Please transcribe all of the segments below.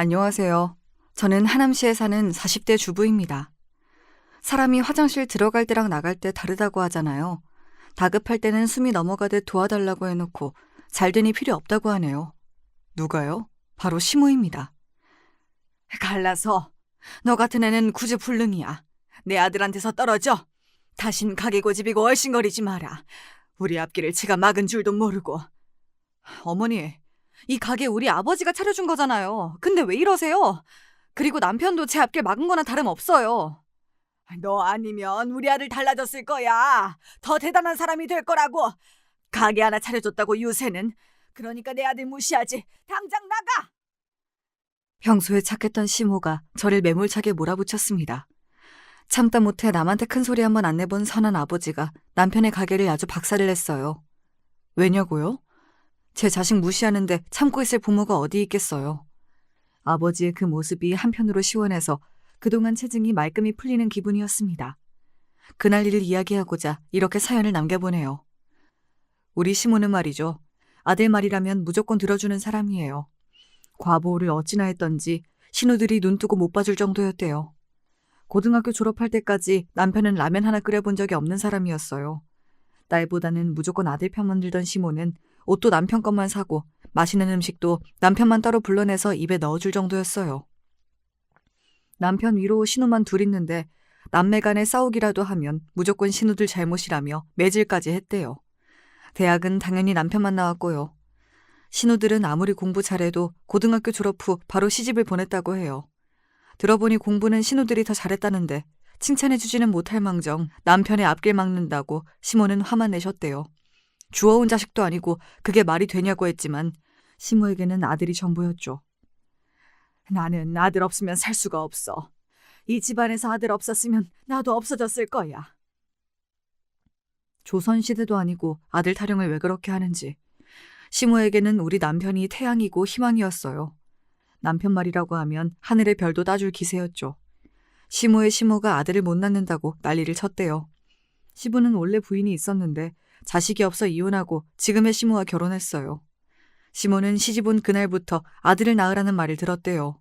안녕하세요. 저는 하남시에 사는 40대 주부입니다. 사람이 화장실 들어갈 때랑 나갈 때 다르다고 하잖아요. 다급할 때는 숨이 넘어가듯 도와달라고 해놓고 잘 되니 필요 없다고 하네요. 누가요? 바로 시모입니다. 갈라서 너 같은 애는 구제불능이야. 내 아들한테서 떨어져. 다신 가게 고집이고 얼씬거리지 마라. 우리 앞길을 지가 막은 줄도 모르고. 어머니, 이 가게 우리 아버지가 차려준 거잖아요. 근데 왜 이러세요? 그리고 남편도 제 앞길 막은 거나 다름없어요. 너 아니면 우리 아들 달라졌을 거야. 더 대단한 사람이 될 거라고. 가게 하나 차려줬다고 유세는. 그러니까 내 아들 무시하지. 당장 나가! 평소에 착했던 시모가 저를 매몰차게 몰아붙였습니다. 참다 못해 남한테 큰 소리 한번 안 내본 선한 아버지가 남편의 가게를 아주 박살을 냈어요. 왜냐고요? 제 자식 무시하는데 참고 있을 부모가 어디 있겠어요. 아버지의 그 모습이 한편으로 시원해서 그동안 체증이 말끔히 풀리는 기분이었습니다. 그날 일을 이야기하고자 이렇게 사연을 남겨보네요. 우리 시모는 말이죠. 아들 말이라면 무조건 들어주는 사람이에요. 과보호를 어찌나 했던지 신우들이 눈뜨고 못 봐줄 정도였대요. 고등학교 졸업할 때까지 남편은 라면 하나 끓여본 적이 없는 사람이었어요. 딸보다는 무조건 아들 편만 들던 시모는 옷도 남편 것만 사고 맛있는 음식도 남편만 따로 불러내서 입에 넣어줄 정도였어요. 남편 위로 신우만 둘 있는데 남매 간에 싸우기라도 하면 무조건 신우들 잘못이라며 매질까지 했대요. 대학은 당연히 남편만 나왔고요. 신우들은 아무리 공부 잘해도 고등학교 졸업 후 바로 시집을 보냈다고 해요. 들어보니 공부는 신우들이 더 잘했다는데 칭찬해주지는 못할 망정 남편의 앞길 막는다고 시모는 화만 내셨대요. 주워온 자식도 아니고 그게 말이 되냐고 했지만 시모에게는 아들이 전부였죠. 나는 아들 없으면 살 수가 없어. 이 집안에서 아들 없었으면 나도 없어졌을 거야. 조선시대도 아니고 아들 타령을 왜 그렇게 하는지. 시모에게는 우리 남편이 태양이고 희망이었어요. 남편 말이라고 하면 하늘의 별도 따줄 기세였죠. 시모의 시모가 아들을 못 낳는다고 난리를 쳤대요. 시부는 원래 부인이 있었는데 자식이 없어 이혼하고 지금의 시모와 결혼했어요. 시모는 시집온 그날부터 아들을 낳으라는 말을 들었대요.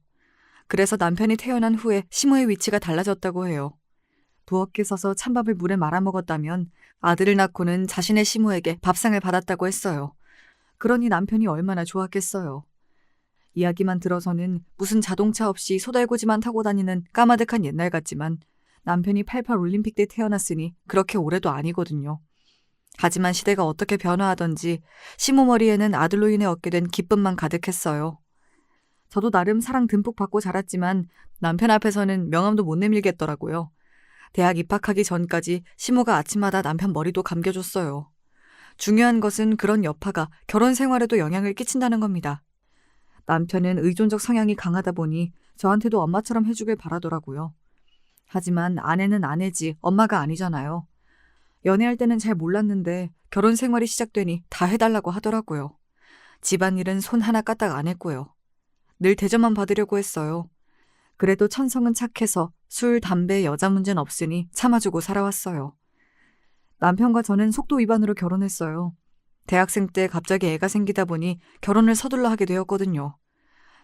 그래서 남편이 태어난 후에 시모의 위치가 달라졌다고 해요. 부엌에 서서 찬밥을 물에 말아먹었다면 아들을 낳고는 자신의 시모에게 밥상을 받았다고 했어요. 그러니 남편이 얼마나 좋았겠어요. 이야기만 들어서는 무슨 자동차 없이 소달구지만 타고 다니는 까마득한 옛날 같지만 남편이 88 올림픽 때 태어났으니 그렇게 오래도 아니거든요. 하지만 시대가 어떻게 변화하던지 시모 머리에는 아들로 인해 얻게 된 기쁨만 가득했어요. 저도 나름 사랑 듬뿍 받고 자랐지만 남편 앞에서는 명함도 못 내밀겠더라고요. 대학 입학하기 전까지 시모가 아침마다 남편 머리도 감겨줬어요. 중요한 것은 그런 여파가 결혼 생활에도 영향을 끼친다는 겁니다. 남편은 의존적 성향이 강하다 보니 저한테도 엄마처럼 해주길 바라더라고요. 하지만 아내는 아내지 엄마가 아니잖아요. 연애할 때는 잘 몰랐는데 결혼 생활이 시작되니 다 해달라고 하더라고요. 집안일은 손 하나 까딱 안 했고요. 늘 대접만 받으려고 했어요. 그래도 천성은 착해서 술, 담배, 여자 문제는 없으니 참아주고 살아왔어요. 남편과 저는 속도 위반으로 결혼했어요. 대학생 때 갑자기 애가 생기다 보니 결혼을 서둘러 하게 되었거든요.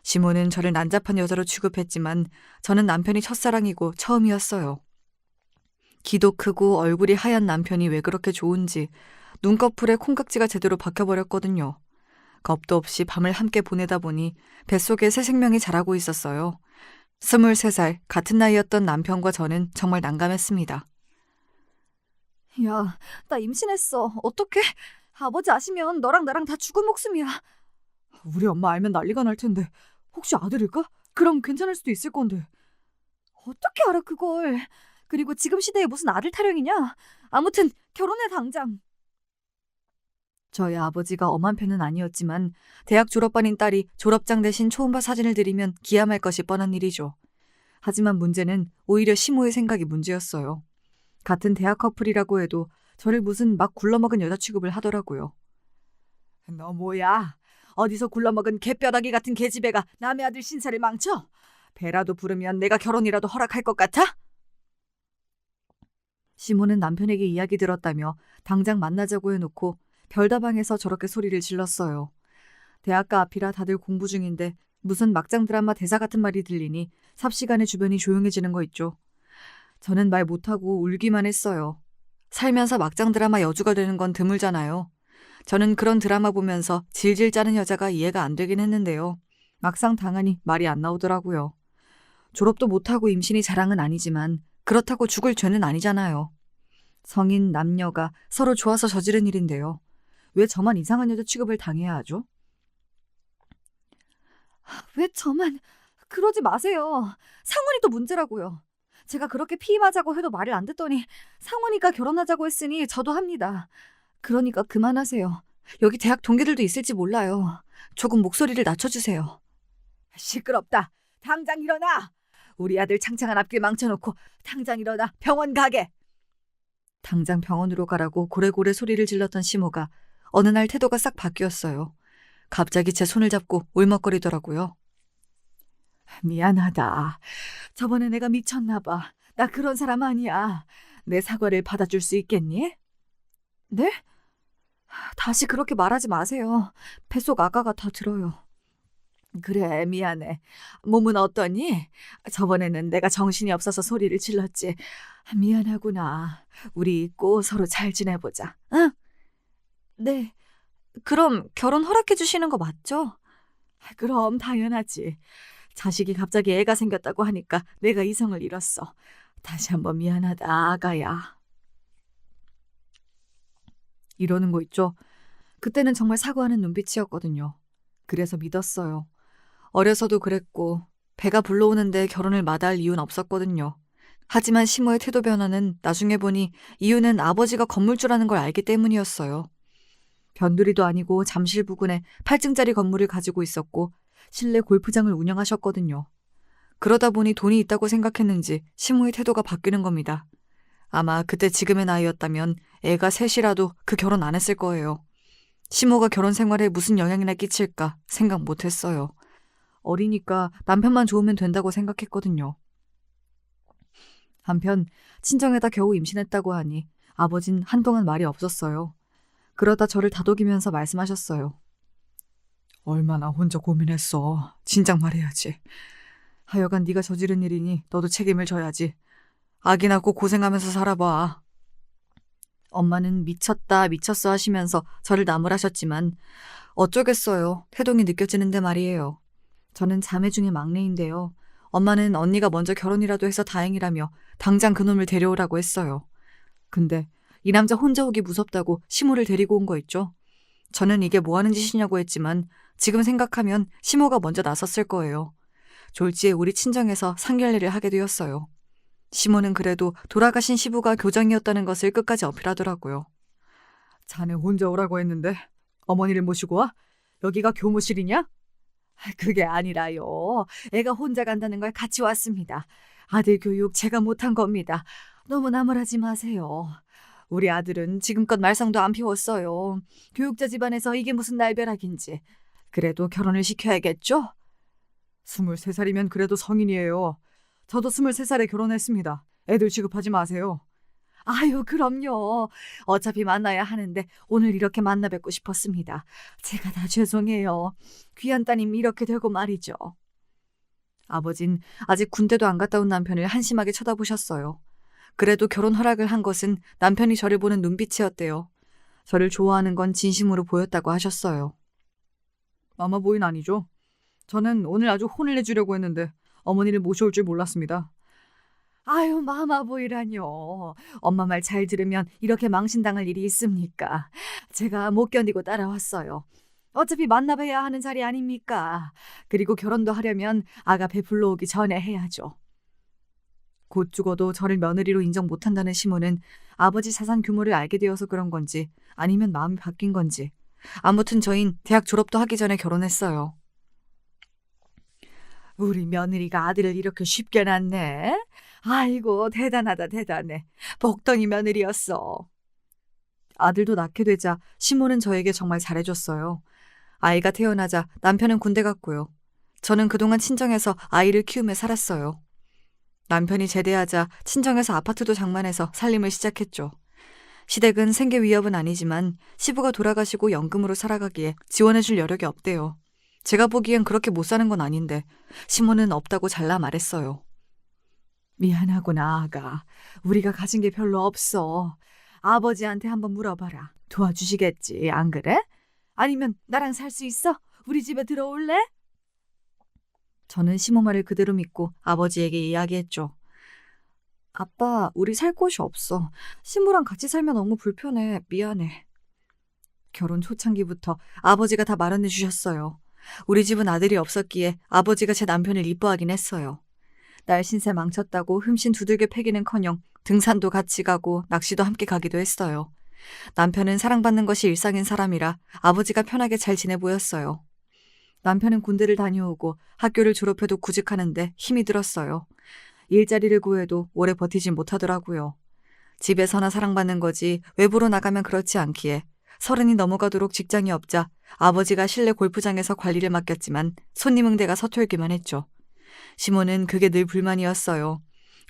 시모는 저를 난잡한 여자로 취급했지만 저는 남편이 첫사랑이고 처음이었어요. 키도 크고 얼굴이 하얀 남편이 왜 그렇게 좋은지 눈꺼풀에 콩깍지가 제대로 박혀버렸거든요. 겁도 없이 밤을 함께 보내다 보니 뱃속에 새 생명이 자라고 있었어요. 23살 같은 나이였던 남편과 저는 정말 난감했습니다. 야, 나 임신했어. 어떡해? 아버지 아시면 너랑 나랑 다 죽은 목숨이야. 우리 엄마 알면 난리가 날 텐데 혹시 아들일까? 그럼 괜찮을 수도 있을 건데. 어떻게 알아 그걸? 그리고 지금 시대에 무슨 아들 타령이냐? 아무튼 결혼해 당장. 저희 아버지가 엄한 편은 아니었지만 대학 졸업반인 딸이 졸업장 대신 초음파 사진을 들이면 기함할 것이 뻔한 일이죠. 하지만 문제는 오히려 시모의 생각이 문제였어요. 같은 대학 커플이라고 해도 저를 무슨 막 굴러먹은 여자 취급을 하더라고요. 너 뭐야? 어디서 굴러먹은 개뼈다귀 같은 개집애가 남의 아들 신사를 망쳐? 배라도 부르면 내가 결혼이라도 허락할 것 같아? 시모는 남편에게 이야기 들었다며 당장 만나자고 해놓고 별다방에서 저렇게 소리를 질렀어요. 대학가 앞이라 다들 공부 중인데 무슨 막장 드라마 대사 같은 말이 들리니 삽시간에 주변이 조용해지는 거 있죠. 저는 말 못하고 울기만 했어요. 살면서 막장 드라마 여주가 되는 건 드물잖아요. 저는 그런 드라마 보면서 질질 짜는 여자가 이해가 안 되긴 했는데요. 막상 당하니 말이 안 나오더라고요. 졸업도 못하고 임신이 자랑은 아니지만 그렇다고 죽을 죄는 아니잖아요. 성인 남녀가 서로 좋아서 저지른 일인데요. 왜 저만 이상한 여자 취급을 당해야 하죠? 왜 저만? 그러지 마세요. 상원이도 문제라고요. 제가 그렇게 피임하자고 해도 말을 안 듣더니 상원이가 결혼하자고 했으니 저도 합니다. 그러니까 그만하세요. 여기 대학 동기들도 있을지 몰라요. 조금 목소리를 낮춰주세요. 시끄럽다. 당장 일어나. 우리 아들 창창한 앞길 망쳐놓고 당장 일어나 병원 가게. 당장 병원으로 가라고 고래고래 소리를 질렀던 시모가 어느 날 태도가 싹 바뀌었어요. 갑자기 제 손을 잡고 울먹거리더라고요. 미안하다. 저번에 내가 미쳤나 봐. 나 그런 사람 아니야. 내 사과를 받아줄 수 있겠니? 네? 다시 그렇게 말하지 마세요. 뱃속 아가가 다 들어요. 그래, 미안해. 몸은 어떠니? 저번에는 내가 정신이 없어서 소리를 질렀지. 미안하구나. 우리 잊고 서로 잘 지내보자. 응? 네. 그럼 결혼 허락해 주시는 거 맞죠? 그럼 당연하지. 자식이 갑자기 애가 생겼다고 하니까 내가 이성을 잃었어. 다시 한번 미안하다, 아가야. 이러는 거 있죠? 그때는 정말 사과하는 눈빛이었거든요. 그래서 믿었어요. 어려서도 그랬고 배가 불러오는데 결혼을 마다할 이유는 없었거든요. 하지만 시모의 태도 변화는 나중에 보니 이유는 아버지가 건물주라는 걸 알기 때문이었어요. 변두리도 아니고 잠실 부근에 8층짜리 건물을 가지고 있었고 실내 골프장을 운영하셨거든요. 그러다 보니 돈이 있다고 생각했는지 시모의 태도가 바뀌는 겁니다. 아마 그때 지금의 나이였다면 애가 셋이라도 그 결혼 안 했을 거예요. 시모가 결혼 생활에 무슨 영향이나 끼칠까 생각 못했어요. 어리니까 남편만 좋으면 된다고 생각했거든요. 한편 친정에다 겨우 임신했다고 하니 아버진 한동안 말이 없었어요. 그러다 저를 다독이면서 말씀하셨어요. 얼마나 혼자 고민했어. 진작 말해야지. 하여간 네가 저지른 일이니 너도 책임을 져야지. 아기 낳고 고생하면서 살아봐. 엄마는 미쳤다 미쳤어 하시면서 저를 나무라셨지만 어쩌겠어요. 태동이 느껴지는데 말이에요. 저는 자매 중에 막내인데요. 엄마는 언니가 먼저 결혼이라도 해서 다행이라며 당장 그놈을 데려오라고 했어요. 근데 이 남자 혼자 오기 무섭다고 시모를 데리고 온 거 있죠. 저는 이게 뭐 하는 짓이냐고 했지만 지금 생각하면 시모가 먼저 나섰을 거예요. 졸지에 우리 친정에서 상견례를 하게 되었어요. 시모는 그래도 돌아가신 시부가 교장이었다는 것을 끝까지 어필하더라고요. 자네 혼자 오라고 했는데 어머니를 모시고 와? 여기가 교무실이냐? 그게 아니라요. 애가 혼자 간다는 걸 같이 왔습니다. 아들 교육 제가 못한 겁니다. 너무 나무라지 마세요. 우리 아들은 지금껏 말썽도 안 피웠어요. 교육자 집안에서 이게 무슨 날벼락인지. 그래도 결혼을 시켜야겠죠? 23살이면 그래도 성인이에요. 저도 23살에 결혼했습니다. 애들 취급하지 마세요. 아유, 그럼요. 어차피 만나야 하는데 오늘 이렇게 만나 뵙고 싶었습니다. 제가 다 죄송해요. 귀한 따님 이렇게 되고 말이죠. 아버진 아직 군대도 안 갔다 온 남편을 한심하게 쳐다보셨어요. 그래도 결혼 허락을 한 것은 남편이 저를 보는 눈빛이었대요. 저를 좋아하는 건 진심으로 보였다고 하셨어요. 마마보이는 아니죠. 저는 오늘 아주 혼을 내주려고 했는데 어머니를 모셔올 줄 몰랐습니다. 아유, 마마보이라뇨. 엄마 말 잘 들으면 이렇게 망신당할 일이 있습니까? 제가 못 견디고 따라왔어요. 어차피 만나봐야 하는 자리 아닙니까? 그리고 결혼도 하려면 아가 배 불러오기 전에 해야죠. 곧 죽어도 저를 며느리로 인정 못한다는 시모는 아버지 자산 규모를 알게 되어서 그런 건지 아니면 마음이 바뀐 건지 아무튼 저흰 대학 졸업도 하기 전에 결혼했어요. 우리 며느리가 아들을 이렇게 쉽게 낳네. 아이고, 대단하다 대단해. 복덩이 며느리였어. 아들도 낳게 되자 시모는 저에게 정말 잘해줬어요. 아이가 태어나자 남편은 군대 갔고요. 저는 그동안 친정에서 아이를 키우며 살았어요. 남편이 제대하자 친정에서 아파트도 장만해서 살림을 시작했죠. 시댁은 생계 위협은 아니지만 시부가 돌아가시고 연금으로 살아가기에 지원해줄 여력이 없대요. 제가 보기엔 그렇게 못 사는 건 아닌데 시몬은 없다고 잘라 말했어요. 미안하구나, 아가. 우리가 가진 게 별로 없어. 아버지한테 한번 물어봐라. 도와주시겠지, 안 그래? 아니면 나랑 살 수 있어? 우리 집에 들어올래? 저는 시모 말을 그대로 믿고 아버지에게 이야기했죠. 아빠, 우리 살 곳이 없어. 시모랑 같이 살면 너무 불편해. 미안해. 결혼 초창기부터 아버지가 다 마련해 주셨어요. 우리 집은 아들이 없었기에 아버지가 제 남편을 이뻐하긴 했어요. 딸 신세 망쳤다고 흠씬 두들겨 패기는커녕 등산도 같이 가고 낚시도 함께 가기도 했어요. 남편은 사랑받는 것이 일상인 사람이라 아버지가 편하게 잘 지내 보였어요. 남편은 군대를 다녀오고 학교를 졸업해도 구직하는데 힘이 들었어요. 일자리를 구해도 오래 버티진 못하더라고요. 집에서나 사랑받는 거지 외부로 나가면 그렇지 않기에 30이 넘어가도록 직장이 없자 아버지가 실내 골프장에서 관리를 맡겼지만 손님 응대가 서툴기만 했죠. 시몬은 그게 늘 불만이었어요.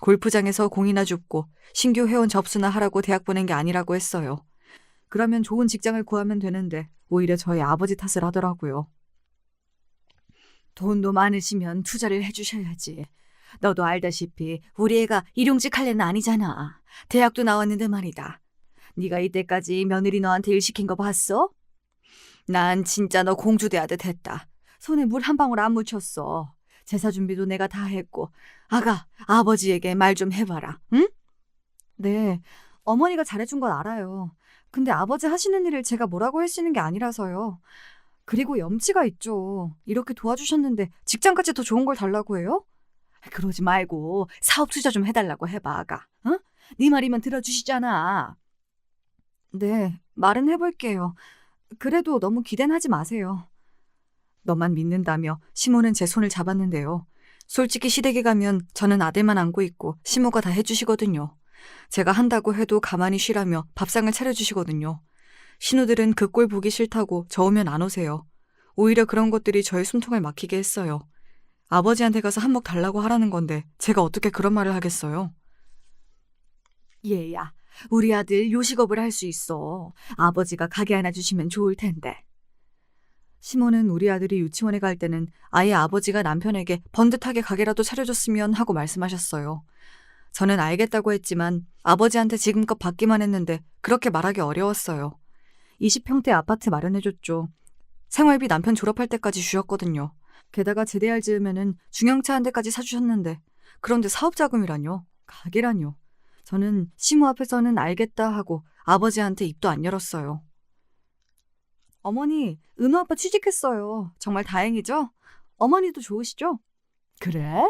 골프장에서 공이나 줍고 신규 회원 접수나 하라고 대학 보낸 게 아니라고 했어요. 그러면 좋은 직장을 구하면 되는데 오히려 저희 아버지 탓을 하더라고요. 돈도 많으시면 투자를 해주셔야지. 너도 알다시피 우리 애가 일용직 할 애는 아니잖아. 대학도 나왔는데 말이다. 네가 이때까지 며느리 너한테 일 시킨 거 봤어? 난 진짜 너 공주대하듯 했다. 손에 물 한 방울 안 묻혔어. 제사 준비도 내가 다 했고. 아가, 아버지에게 말 좀 해봐라, 응? 네, 어머니가 잘해준 건 알아요. 근데 아버지 하시는 일을 제가 뭐라고 할 수 있는 게 아니라서요. 그리고 염치가 있죠. 이렇게 도와주셨는데 직장까지 더 좋은 걸 달라고 해요? 그러지 말고 사업 투자 좀 해달라고 해봐, 아가. 어? 네 말이면 들어주시잖아. 네, 말은 해볼게요. 그래도 너무 기대는 하지 마세요. 너만 믿는다며 시모는 제 손을 잡았는데요. 솔직히 시댁에 가면 저는 아들만 안고 있고 시모가 다 해주시거든요. 제가 한다고 해도 가만히 쉬라며 밥상을 차려주시거든요. 신우들은 그 꼴 보기 싫다고 저 오면 안 오세요. 오히려 그런 것들이 저의 숨통을 막히게 했어요. 아버지한테 가서 한몫 달라고 하라는 건데 제가 어떻게 그런 말을 하겠어요? 얘야, 우리 아들 요식업을 할 수 있어. 아버지가 가게 하나 주시면 좋을 텐데. 시모는 우리 아들이 유치원에 갈 때는 아예 아버지가 남편에게 번듯하게 가게라도 차려줬으면 하고 말씀하셨어요. 저는 알겠다고 했지만 아버지한테 지금껏 받기만 했는데 그렇게 말하기 어려웠어요. 20평대 아파트 마련해줬죠. 생활비 남편 졸업할 때까지 주셨거든요. 게다가 제대할 즈음에는 중형차 한 대까지 사주셨는데 그런데 사업자금이라뇨. 가게라뇨. 저는 시모 앞에서는 알겠다 하고 아버지한테 입도 안 열었어요. 어머니, 은호 아빠 취직했어요. 정말 다행이죠? 어머니도 좋으시죠? 그래?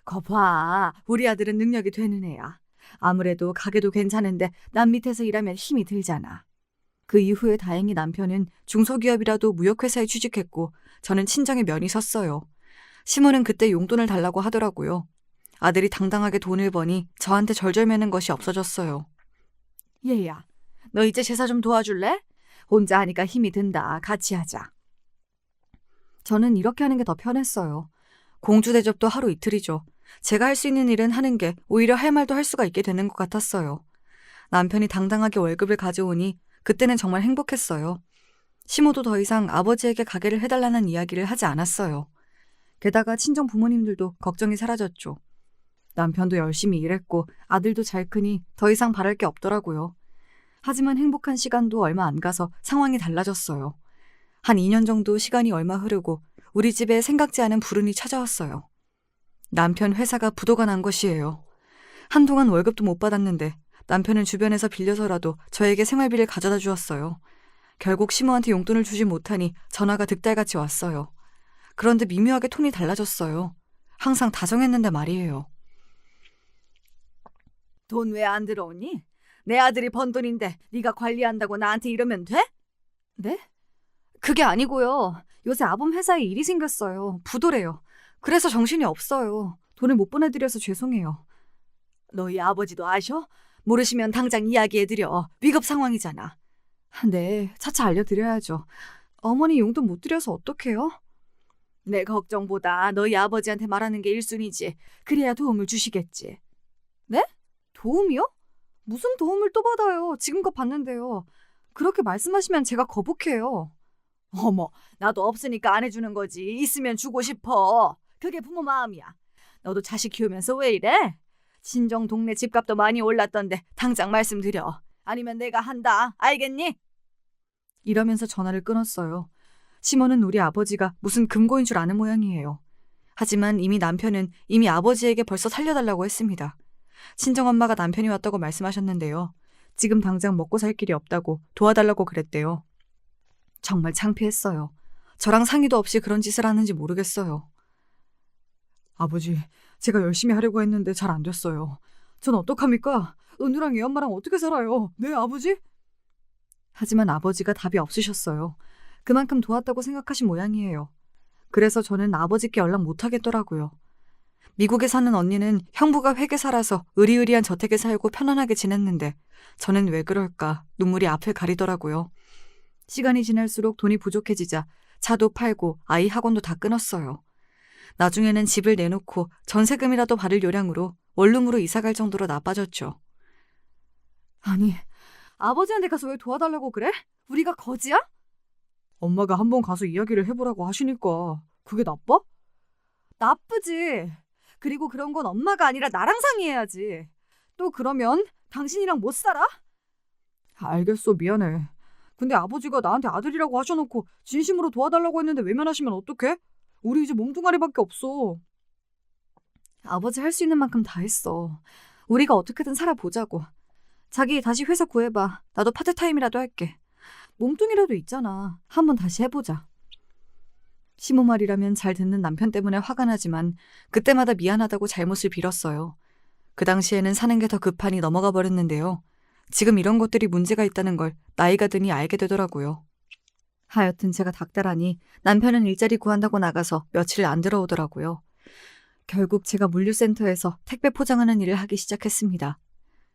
거 봐. 우리 아들은 능력이 되는 애야. 아무래도 가게도 괜찮은데 남 밑에서 일하면 힘이 들잖아. 그 이후에 다행히 남편은 중소기업이라도 무역회사에 취직했고 저는 친정에 면이 섰어요. 시모는 그때 용돈을 달라고 하더라고요. 아들이 당당하게 돈을 버니 저한테 절절매는 것이 없어졌어요. 얘야, 너 이제 제사 좀 도와줄래? 혼자 하니까 힘이 든다. 같이 하자. 저는 이렇게 하는 게 더 편했어요. 공주 대접도 하루 이틀이죠. 제가 할 수 있는 일은 하는 게 오히려 할 말도 할 수가 있게 되는 것 같았어요. 남편이 당당하게 월급을 가져오니 그때는 정말 행복했어요. 시모도 더 이상 아버지에게 가게를 해달라는 이야기를 하지 않았어요. 게다가 친정 부모님들도 걱정이 사라졌죠. 남편도 열심히 일했고 아들도 잘 크니 더 이상 바랄 게 없더라고요. 하지만 행복한 시간도 얼마 안 가서 상황이 달라졌어요. 한 2년 정도 시간이 얼마 흐르고 우리 집에 생각지 않은 불운이 찾아왔어요. 남편 회사가 부도가 난 것이에요. 한동안 월급도 못 받았는데 남편은 주변에서 빌려서라도 저에게 생활비를 가져다 주었어요. 결국 시모한테 용돈을 주지 못하니 전화가 득달같이 왔어요. 그런데 미묘하게 톤이 달라졌어요. 항상 다정했는데 말이에요. 돈 왜 안 들어오니? 내 아들이 번 돈인데 네가 관리한다고 나한테 이러면 돼? 네? 그게 아니고요. 요새 아범 회사에 일이 생겼어요. 부도래요. 그래서 정신이 없어요. 돈을 못 보내드려서 죄송해요. 너희 아버지도 아셔? 모르시면 당장 이야기해드려. 위급 상황이잖아. 네, 차차 알려드려야죠. 어머니 용돈 못 드려서 어떡해요? 내 걱정보다 너희 아버지한테 말하는 게 1순위지. 그래야 도움을 주시겠지. 네? 도움이요? 무슨 도움을 또 받아요? 지금껏 받는데요. 그렇게 말씀하시면 제가 거북해요. 어머, 나도 없으니까 안 해주는 거지. 있으면 주고 싶어. 그게 부모 마음이야. 너도 자식 키우면서 왜 이래? 친정 동네 집값도 많이 올랐던데 당장 말씀드려. 아니면 내가 한다. 알겠니? 이러면서 전화를 끊었어요. 시몬은 우리 아버지가 무슨 금고인 줄 아는 모양이에요. 하지만 이미 남편은 이미 아버지에게 벌써 살려달라고 했습니다. 친정엄마가 남편이 왔다고 말씀하셨는데요. 지금 당장 먹고 살 길이 없다고 도와달라고 그랬대요. 정말 창피했어요. 저랑 상의도 없이 그런 짓을 하는지 모르겠어요. 아버지, 제가 열심히 하려고 했는데 잘 안 됐어요. 전 어떡합니까? 은우랑 애 엄마랑 어떻게 살아요? 네, 아버지? 하지만 아버지가 답이 없으셨어요. 그만큼 도왔다고 생각하신 모양이에요. 그래서 저는 아버지께 연락 못 하겠더라고요. 미국에 사는 언니는 형부가 회계사라서 으리으리한 저택에 살고 편안하게 지냈는데 저는 왜 그럴까 눈물이 앞을 가리더라고요. 시간이 지날수록 돈이 부족해지자 차도 팔고 아이 학원도 다 끊었어요. 나중에는 집을 내놓고 전세금이라도 받을 요량으로 원룸으로 이사갈 정도로 나빠졌죠. 아니, 아버지한테 가서 왜 도와달라고 그래? 우리가 거지야? 엄마가 한번 가서 이야기를 해보라고 하시니까 그게 나빠? 나쁘지. 그리고 그런 건 엄마가 아니라 나랑 상의해야지. 또 그러면 당신이랑 못 살아? 알겠어, 미안해. 근데 아버지가 나한테 아들이라고 하셔놓고 진심으로 도와달라고 했는데 외면하시면 어떡해? 우리 이제 몸뚱아리밖에 없어. 아버지 할 수 있는 만큼 다 했어. 우리가 어떻게든 살아보자고. 자기 다시 회사 구해봐. 나도 파트타임이라도 할게. 몸뚱이라도 있잖아. 한번 다시 해보자. 시모 말이라면 잘 듣는 남편 때문에 화가 나지만 그때마다 미안하다고 잘못을 빌었어요. 그 당시에는 사는 게 더 급하니 넘어가 버렸는데요. 지금 이런 것들이 문제가 있다는 걸 나이가 드니 알게 되더라고요. 하여튼 제가 닥달하니 남편은 일자리 구한다고 나가서 며칠 안 들어오더라고요. 결국 제가 물류센터에서 택배 포장하는 일을 하기 시작했습니다.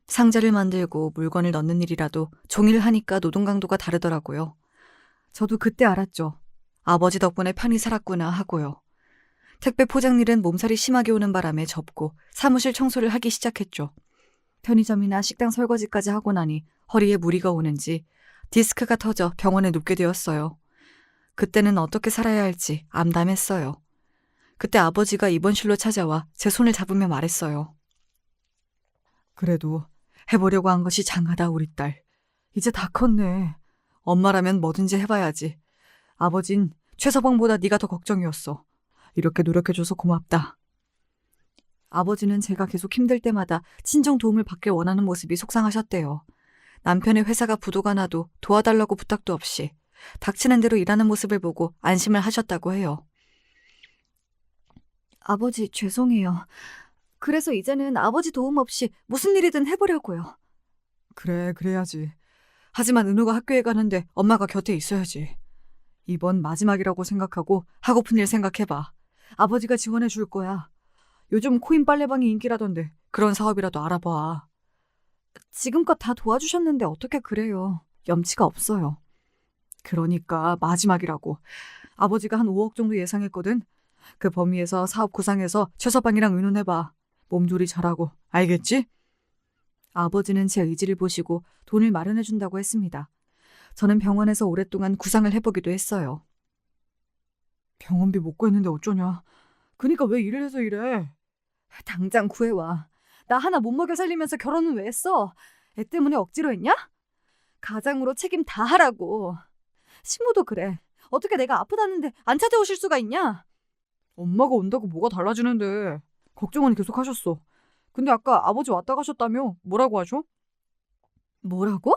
상자를 만들고 물건을 넣는 일이라도 종일 하니까 노동 강도가 다르더라고요. 저도 그때 알았죠. 아버지 덕분에 편히 살았구나 하고요. 택배 포장 일은 몸살이 심하게 오는 바람에 접고 사무실 청소를 하기 시작했죠. 편의점이나 식당 설거지까지 하고 나니 허리에 무리가 오는지 디스크가 터져 병원에 눕게 되었어요. 그때는 어떻게 살아야 할지 암담했어요. 그때 아버지가 입원실로 찾아와 제 손을 잡으며 말했어요. 그래도 해보려고 한 것이 장하다, 우리 딸. 이제 다 컸네. 엄마라면 뭐든지 해봐야지. 아버진 최서방보다 네가 더 걱정이었어. 이렇게 노력해줘서 고맙다. 아버지는 제가 계속 힘들 때마다 친정 도움을 받길 원하는 모습이 속상하셨대요. 남편의 회사가 부도가 나도 도와달라고 부탁도 없이 닥치는 대로 일하는 모습을 보고 안심을 하셨다고 해요. 아버지, 죄송해요. 그래서 이제는 아버지 도움 없이 무슨 일이든 해보려고요. 그래, 그래야지. 하지만 은우가 학교에 가는데 엄마가 곁에 있어야지. 이번 마지막이라고 생각하고 하고픈 일 생각해봐. 아버지가 지원해 줄 거야. 요즘 코인 빨래방이 인기라던데 그런 사업이라도 알아봐. 지금껏 다 도와주셨는데 어떻게 그래요. 염치가 없어요. 그러니까 마지막이라고. 아버지가 한 5억 정도 예상했거든. 그 범위에서 사업 구상해서 최서방이랑 의논해봐. 몸조리 잘하고. 알겠지? 아버지는 제 의지를 보시고 돈을 마련해준다고 했습니다. 저는 병원에서 오랫동안 구상을 해보기도 했어요. 병원비 못 구했는데 어쩌냐. 그니까 왜 일을 해서 이래. 당장 구해와. 나 하나 못 먹여 살리면서 결혼은 왜 했어? 애 때문에 억지로 했냐? 가장으로 책임 다 하라고. 시모도 그래. 어떻게 내가 아프다는데 안 찾아오실 수가 있냐? 엄마가 온다고 뭐가 달라지는데. 걱정은 계속 하셨어. 근데 아까 아버지 왔다 가셨다며? 뭐라고 하셔? 뭐라고?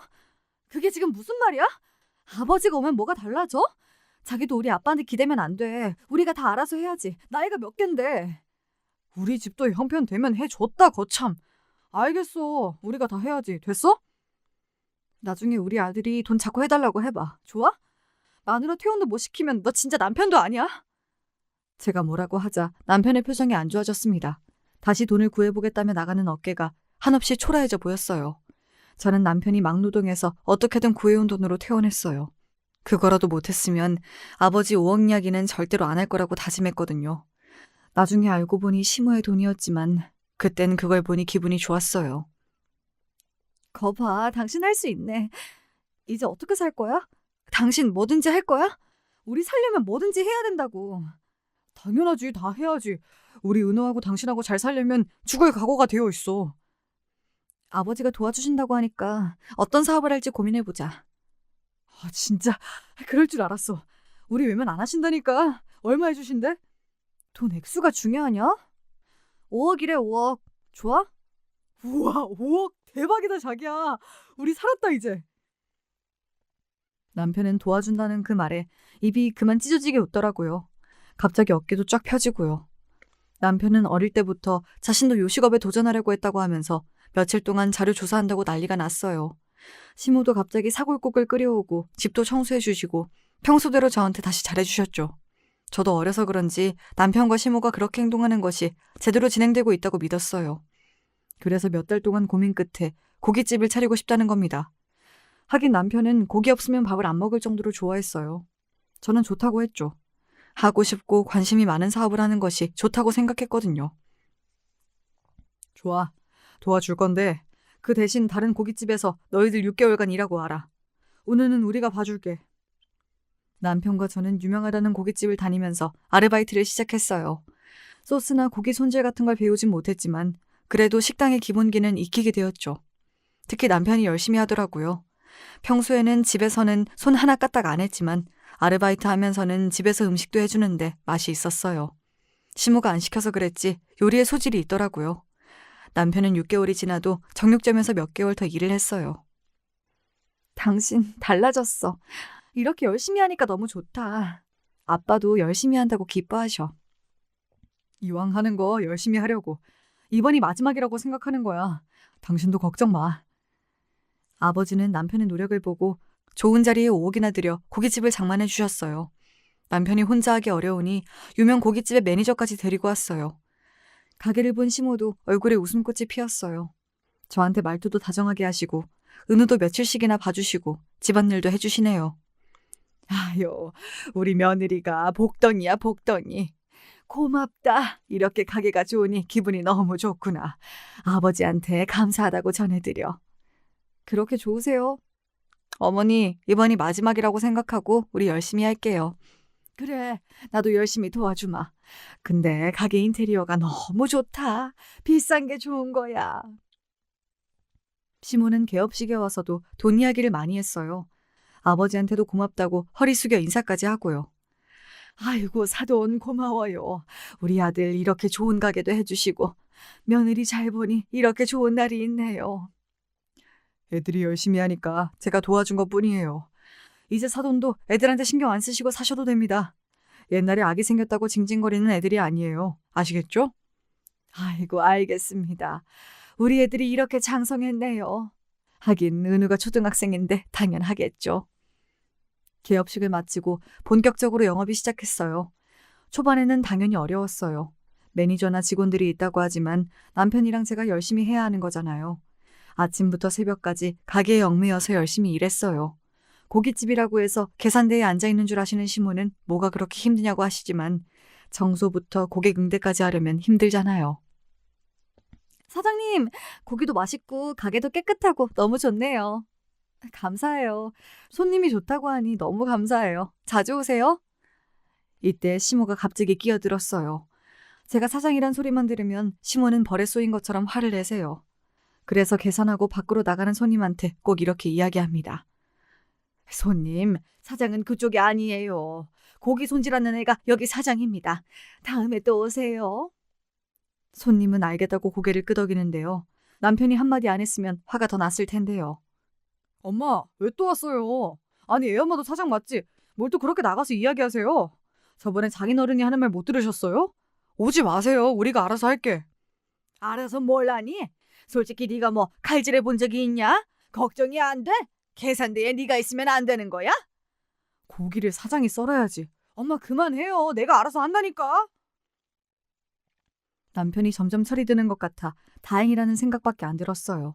그게 지금 무슨 말이야? 아버지가 오면 뭐가 달라져? 자기도 우리 아빠한테 기대면 안 돼. 우리가 다 알아서 해야지. 나이가 몇 갠데. 우리 집도 형편 되면 해줬다, 거참. 알겠어. 우리가 다 해야지. 됐어? 나중에 우리 아들이 돈 자꾸 해달라고 해봐. 좋아? 마누라 퇴원도 못 시키면 너 진짜 남편도 아니야? 제가 뭐라고 하자 남편의 표정이 안 좋아졌습니다. 다시 돈을 구해보겠다며 나가는 어깨가 한없이 초라해져 보였어요. 저는 남편이 막노동해서 어떻게든 구해온 돈으로 퇴원했어요. 그거라도 못했으면 아버지 5억 이야기는 절대로 안 할 거라고 다짐했거든요. 나중에 알고 보니 시모의 돈이었지만 그땐 그걸 보니 기분이 좋았어요. 거봐, 당신 할 수 있네. 이제 어떻게 살 거야? 당신 뭐든지 할 거야? 우리 살려면 뭐든지 해야 된다고. 당연하지, 다 해야지. 우리 은호하고 당신하고 잘 살려면 죽을 각오가 되어 있어. 아버지가 도와주신다고 하니까 어떤 사업을 할지 고민해보자. 아, 진짜 그럴 줄 알았어. 우리 외면 안 하신다니까. 얼마 해주신대? 돈 액수가 중요하냐? 5억이래, 5억. 좋아? 우와, 5억 대박이다, 자기야. 우리 살았다 이제. 남편은 도와준다는 그 말에 입이 그만 찢어지게 웃더라고요. 갑자기 어깨도 쫙 펴지고요. 남편은 어릴 때부터 자신도 요식업에 도전하려고 했다고 하면서 며칠 동안 자료 조사한다고 난리가 났어요. 시모도 갑자기 사골국을 끓여오고 집도 청소해 주시고 평소대로 저한테 다시 잘해주셨죠. 저도 어려서 그런지 남편과 시모가 그렇게 행동하는 것이 제대로 진행되고 있다고 믿었어요. 그래서 몇 달 동안 고민 끝에 고깃집을 차리고 싶다는 겁니다. 하긴 남편은 고기 없으면 밥을 안 먹을 정도로 좋아했어요. 저는 좋다고 했죠. 하고 싶고 관심이 많은 사업을 하는 것이 좋다고 생각했거든요. 좋아, 도와줄 건데 그 대신 다른 고깃집에서 너희들 6개월간 일하고 와라. 은호는 우리가 봐줄게. 남편과 저는 유명하다는 고깃집을 다니면서 아르바이트를 시작했어요. 소스나 고기 손질 같은 걸 배우진 못했지만 그래도 식당의 기본기는 익히게 되었죠. 특히 남편이 열심히 하더라고요. 평소에는 집에서는 손 하나 까딱 안 했지만 아르바이트 하면서는 집에서 음식도 해주는데 맛이 있었어요. 시모가 안 시켜서 그랬지 요리에 소질이 있더라고요. 남편은 6개월이 지나도 정육점에서 몇 개월 더 일을 했어요. 당신 달라졌어. 이렇게 열심히 하니까 너무 좋다. 아빠도 열심히 한다고 기뻐하셔. 이왕 하는 거 열심히 하려고. 이번이 마지막이라고 생각하는 거야. 당신도 걱정 마. 아버지는 남편의 노력을 보고 좋은 자리에 5억이나 들여 고깃집을 장만해 주셨어요. 남편이 혼자 하기 어려우니 유명 고깃집의 매니저까지 데리고 왔어요. 가게를 본 시모도 얼굴에 웃음꽃이 피었어요. 저한테 말투도 다정하게 하시고 은우도 며칠씩이나 봐주시고 집안일도 해주시네요. 아유, 우리 며느리가 복덩이야, 복덩이. 고맙다. 이렇게 가게가 좋으니 기분이 너무 좋구나. 아버지한테 감사하다고 전해드려. 그렇게 좋으세요? 어머니, 이번이 마지막이라고 생각하고 우리 열심히 할게요. 그래, 나도 열심히 도와주마. 근데 가게 인테리어가 너무 좋다. 비싼 게 좋은 거야. 시모는 개업식에 와서도 돈 이야기를 많이 했어요. 아버지한테도 고맙다고 허리 숙여 인사까지 하고요. 아이고, 사돈 고마워요. 우리 아들 이렇게 좋은 가게도 해주시고 며느리 잘 보니 이렇게 좋은 날이 있네요. 애들이 열심히 하니까 제가 도와준 것뿐이에요. 이제 사돈도 애들한테 신경 안 쓰시고 사셔도 됩니다. 옛날에 아기 생겼다고 징징거리는 애들이 아니에요. 아시겠죠? 아이고, 알겠습니다. 우리 애들이 이렇게 장성했네요. 하긴 은우가 초등학생인데 당연하겠죠. 개업식을 마치고 본격적으로 영업이 시작했어요. 초반에는 당연히 어려웠어요. 매니저나 직원들이 있다고 하지만 남편이랑 제가 열심히 해야 하는 거잖아요. 아침부터 새벽까지 가게에 얽매여서 열심히 일했어요. 고깃집이라고 해서 계산대에 앉아있는 줄 아시는 시모는 뭐가 그렇게 힘드냐고 하시지만 정소부터 고객 응대까지 하려면 힘들잖아요. 사장님, 고기도 맛있고 가게도 깨끗하고 너무 좋네요. 감사해요. 손님이 좋다고 하니 너무 감사해요. 자주 오세요. 이때 시모가 갑자기 끼어들었어요. 제가 사장이란 소리만 들으면 시모는 벌에 쏘인 것처럼 화를 내세요. 그래서 계산하고 밖으로 나가는 손님한테 꼭 이렇게 이야기합니다. 손님, 사장은 그쪽이 아니에요. 고기 손질하는 애가 여기 사장입니다. 다음에 또 오세요. 손님은 알겠다고 고개를 끄덕이는데요. 남편이 한마디 안 했으면 화가 더 났을 텐데요. 엄마, 왜 또 왔어요? 아니, 애 엄마도 사장 맞지? 뭘 또 그렇게 나가서 이야기하세요? 저번에 장인어른이 하는 말 못 들으셨어요? 오지 마세요. 우리가 알아서 할게. 알아서 뭘 하니? 솔직히 네가 뭐 칼질해 본 적이 있냐? 걱정이 안 돼? 계산대에 네가 있으면 안 되는 거야? 고기를 사장이 썰어야지. 엄마 그만해요. 내가 알아서 한다니까. 남편이 점점 철이 드는 것 같아 다행이라는 생각밖에 안 들었어요.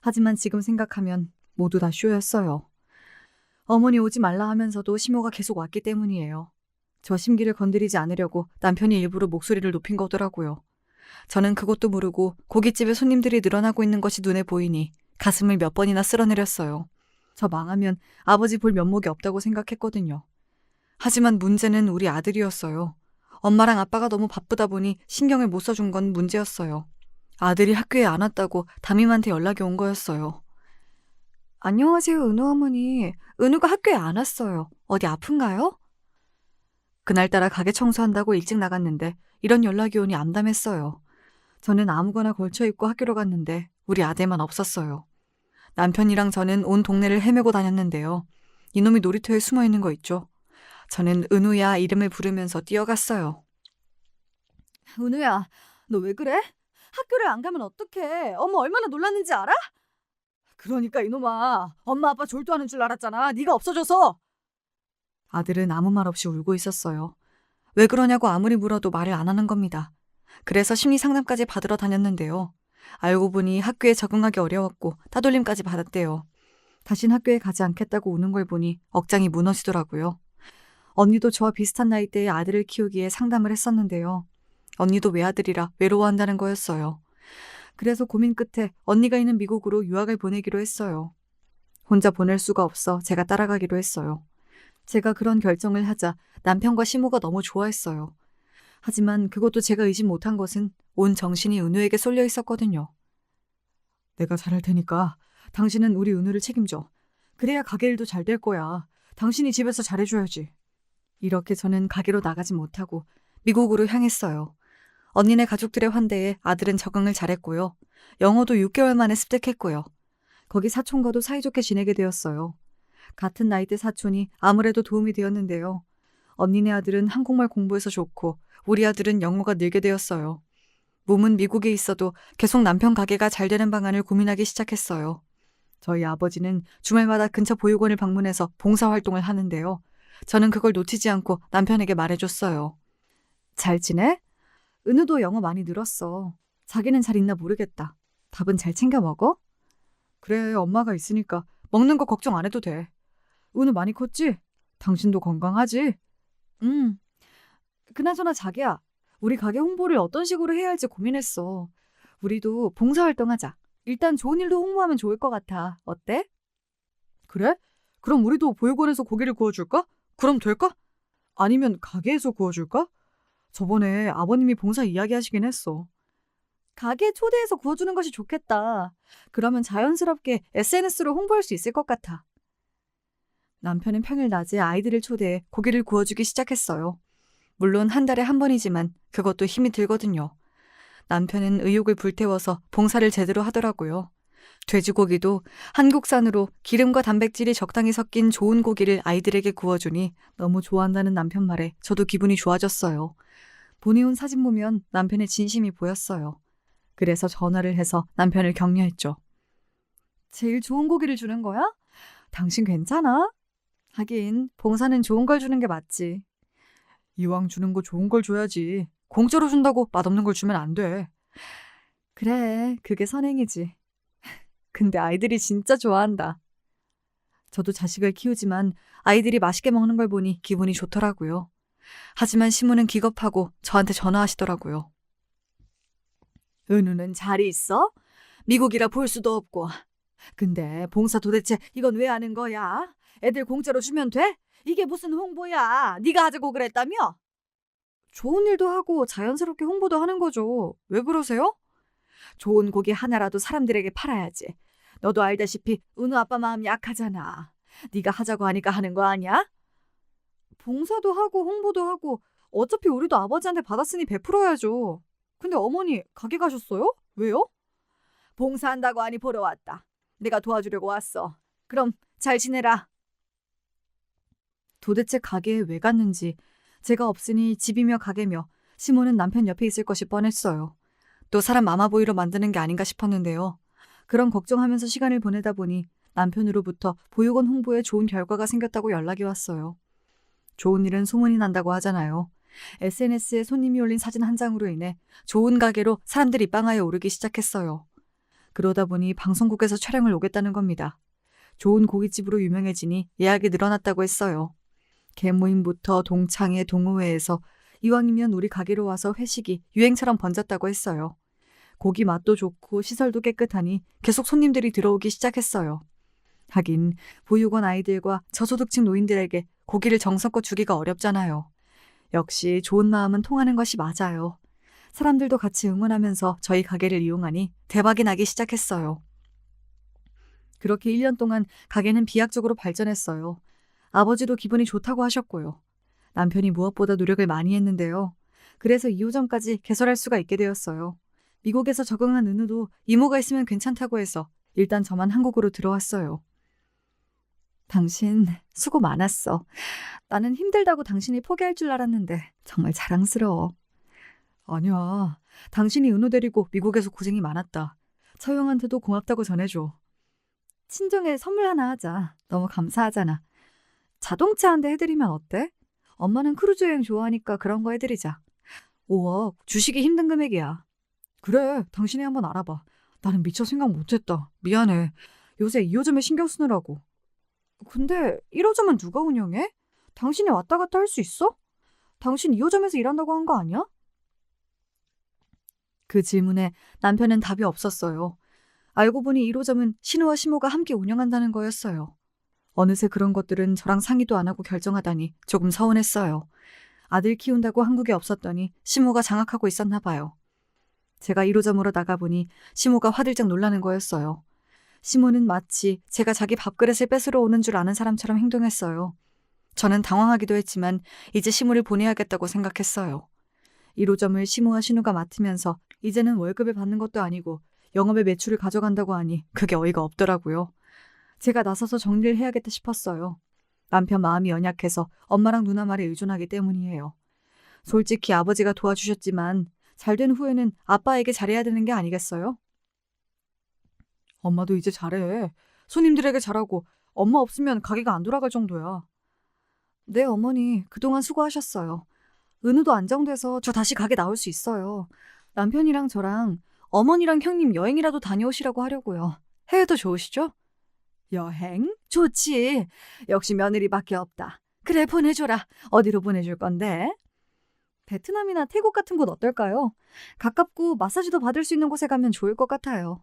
하지만 지금 생각하면 모두 다 쇼였어요. 어머니 오지 말라 하면서도 시모가 계속 왔기 때문이에요. 저 심기를 건드리지 않으려고 남편이 일부러 목소리를 높인 거더라고요. 저는 그것도 모르고 고깃집에 손님들이 늘어나고 있는 것이 눈에 보이니 가슴을 몇 번이나 쓸어내렸어요. 저 망하면 아버지 볼 면목이 없다고 생각했거든요. 하지만 문제는 우리 아들이었어요. 엄마랑 아빠가 너무 바쁘다 보니 신경을 못 써준 건 문제였어요. 아들이 학교에 안 왔다고 담임한테 연락이 온 거였어요. 안녕하세요, 은우 어머니. 은우가 학교에 안 왔어요. 어디 아픈가요? 그날따라 가게 청소한다고 일찍 나갔는데 이런 연락이 오니 암담했어요. 저는 아무거나 걸쳐 입고 학교로 갔는데 우리 아들만 없었어요. 남편이랑 저는 온 동네를 헤매고 다녔는데요. 이놈이 놀이터에 숨어 있는 거 있죠. 저는 은우야 이름을 부르면서 뛰어갔어요. 은우야, 너 왜 그래? 학교를 안 가면 어떡해? 엄마 얼마나 놀랐는지 알아? 그러니까 이놈아, 엄마 아빠 졸도하는 줄 알았잖아. 네가 없어져서. 아들은 아무 말 없이 울고 있었어요. 왜 그러냐고 아무리 물어도 말을 안 하는 겁니다. 그래서 심리 상담까지 받으러 다녔는데요. 알고 보니 학교에 적응하기 어려웠고 따돌림까지 받았대요. 다신 학교에 가지 않겠다고 우는 걸 보니 억장이 무너지더라고요. 언니도 저와 비슷한 나이대의 아들을 키우기에 상담을 했었는데요. 언니도 외아들이라 외로워한다는 거였어요. 그래서 고민 끝에 언니가 있는 미국으로 유학을 보내기로 했어요. 혼자 보낼 수가 없어 제가 따라가기로 했어요. 제가 그런 결정을 하자 남편과 시모가 너무 좋아했어요. 하지만 그것도 제가 의지 못한 것은 온 정신이 은우에게 쏠려 있었거든요. 내가 잘할 테니까 당신은 우리 은우를 책임져. 그래야 가게 일도 잘 될 거야. 당신이 집에서 잘해줘야지. 이렇게 저는 가게로 나가지 못하고 미국으로 향했어요. 언니네 가족들의 환대에 아들은 적응을 잘했고요. 영어도 6개월 만에 습득했고요. 거기 사촌과도 사이좋게 지내게 되었어요. 같은 나이대 사촌이 아무래도 도움이 되었는데요. 언니네 아들은 한국말 공부해서 좋고 우리 아들은 영어가 늘게 되었어요. 몸은 미국에 있어도 계속 남편 가게가 잘 되는 방안을 고민하기 시작했어요. 저희 아버지는 주말마다 근처 보육원을 방문해서 봉사활동을 하는데요. 저는 그걸 놓치지 않고 남편에게 말해줬어요. 잘 지내? 은우도 영어 많이 늘었어. 자기는 잘 있나 모르겠다. 밥은 잘 챙겨 먹어? 그래, 엄마가 있으니까 먹는 거 걱정 안 해도 돼. 은우 많이 컸지? 당신도 건강하지? 그나저나 자기야, 우리 가게 홍보를 어떤 식으로 해야 할지 고민했어. 우리도 봉사활동하자. 일단 좋은 일도 홍보하면 좋을 것 같아. 어때? 그래? 그럼 우리도 보육원에서 고기를 구워줄까? 그럼 될까? 아니면 가게에서 구워줄까? 저번에 아버님이 봉사 이야기하시긴 했어. 가게에 초대해서 구워주는 것이 좋겠다. 그러면 자연스럽게 SNS로 홍보할 수 있을 것 같아. 남편은 평일 낮에 아이들을 초대해 고기를 구워주기 시작했어요. 물론 한 달에 한 번이지만 그것도 힘이 들거든요. 남편은 의욕을 불태워서 봉사를 제대로 하더라고요. 돼지고기도 한국산으로 기름과 단백질이 적당히 섞인 좋은 고기를 아이들에게 구워주니 너무 좋아한다는 남편 말에 저도 기분이 좋아졌어요. 보내온 사진 보면 남편의 진심이 보였어요. 그래서 전화를 해서 남편을 격려했죠. 제일 좋은 고기를 주는 거야? 당신 괜찮아? 하긴 봉사는 좋은 걸 주는 게 맞지. 이왕 주는 거 좋은 걸 줘야지. 공짜로 준다고 맛없는 걸 주면 안 돼. 그래, 그게 선행이지. 근데 아이들이 진짜 좋아한다. 저도 자식을 키우지만 아이들이 맛있게 먹는 걸 보니 기분이 좋더라고요. 하지만 시모는 기겁하고 저한테 전화하시더라고요. 은우는 잘 있어? 미국이라 볼 수도 없고. 근데 봉사 도대체 이건 왜 하는 거야? 애들 공짜로 주면 돼? 이게 무슨 홍보야? 네가 하자고 그랬다며? 좋은 일도 하고 자연스럽게 홍보도 하는 거죠. 왜 그러세요? 좋은 고기 하나라도 사람들에게 팔아야지. 너도 알다시피 은우 아빠 마음 약하잖아. 네가 하자고 하니까 하는 거 아니야? 봉사도 하고 홍보도 하고 어차피 우리도 아버지한테 받았으니 베풀어야죠. 근데 어머니 가게 가셨어요? 왜요? 봉사한다고 하니 보러 왔다. 내가 도와주려고 왔어. 그럼 잘 지내라. 도대체 가게에 왜 갔는지 제가 없으니 집이며 가게며 시모는 남편 옆에 있을 것이 뻔했어요. 또 사람 마마보이로 만드는 게 아닌가 싶었는데요. 그런 걱정하면서 시간을 보내다 보니 남편으로부터 보육원 홍보에 좋은 결과가 생겼다고 연락이 왔어요. 좋은 일은 소문이 난다고 하잖아요. SNS에 손님이 올린 사진 한 장으로 인해 좋은 가게로 사람들 입방아에 오르기 시작했어요. 그러다 보니 방송국에서 촬영을 오겠다는 겁니다. 좋은 고깃집으로 유명해지니 예약이 늘어났다고 했어요. 개모임부터 동창회, 동호회에서 이왕이면 우리 가게로 와서 회식이 유행처럼 번졌다고 했어요. 고기 맛도 좋고 시설도 깨끗하니 계속 손님들이 들어오기 시작했어요. 하긴 보육원 아이들과 저소득층 노인들에게 고기를 정성껏 주기가 어렵잖아요. 역시 좋은 마음은 통하는 것이 맞아요. 사람들도 같이 응원하면서 저희 가게를 이용하니 대박이 나기 시작했어요. 그렇게 1년 동안 가게는 비약적으로 발전했어요. 아버지도 기분이 좋다고 하셨고요. 남편이 무엇보다 노력을 많이 했는데요. 그래서 2호점까지 개설할 수가 있게 되었어요. 미국에서 적응한 은우도 이모가 있으면 괜찮다고 해서 일단 저만 한국으로 들어왔어요. 당신 수고 많았어. 나는 힘들다고 당신이 포기할 줄 알았는데 정말 자랑스러워. 아니야. 당신이 은우 데리고 미국에서 고생이 많았다. 처형한테도 고맙다고 전해줘. 친정에 선물 하나 하자. 너무 감사하잖아. 자동차 한 대 해드리면 어때? 엄마는 크루즈 여행 좋아하니까 그런 거 해드리자. 5억, 주식이 힘든 금액이야. 그래, 당신이 한번 알아봐. 나는 미처 생각 못했다. 미안해. 요새 2호점에 신경 쓰느라고. 근데 1호점은 누가 운영해? 당신이 왔다 갔다 할 수 있어? 당신 2호점에서 일한다고 한 거 아니야? 그 질문에 남편은 답이 없었어요. 알고 보니 1호점은 신우와 시모가 함께 운영한다는 거였어요. 어느새 그런 것들은 저랑 상의도 안 하고 결정하다니 조금 서운했어요. 아들 키운다고 한국에 없었더니 시모가 장악하고 있었나 봐요. 제가 1호점으로 나가보니 시모가 화들짝 놀라는 거였어요. 시모는 마치 제가 자기 밥그릇을 뺏으러 오는 줄 아는 사람처럼 행동했어요. 저는 당황하기도 했지만 이제 시모를 보내야겠다고 생각했어요. 1호점을 시모와 신우가 맡으면서 이제는 월급을 받는 것도 아니고 영업의 매출을 가져간다고 하니 그게 어이가 없더라고요. 제가 나서서 정리를 해야겠다 싶었어요. 남편 마음이 연약해서 엄마랑 누나 말에 의존하기 때문이에요. 솔직히 아버지가 도와주셨지만 잘된 후에는 아빠에게 잘해야 되는 게 아니겠어요? 엄마도 이제 잘해. 손님들에게 잘하고 엄마 없으면 가게가 안 돌아갈 정도야. 네, 어머니 그동안 수고하셨어요. 은우도 안정돼서 저 다시 가게 나올 수 있어요. 남편이랑 저랑 어머니랑 형님 여행이라도 다녀오시라고 하려고요. 해외도 좋으시죠? 여행? 좋지. 역시 며느리밖에 없다. 그래, 보내줘라. 어디로 보내줄 건데? 베트남이나 태국 같은 곳 어떨까요? 가깝고 마사지도 받을 수 있는 곳에 가면 좋을 것 같아요.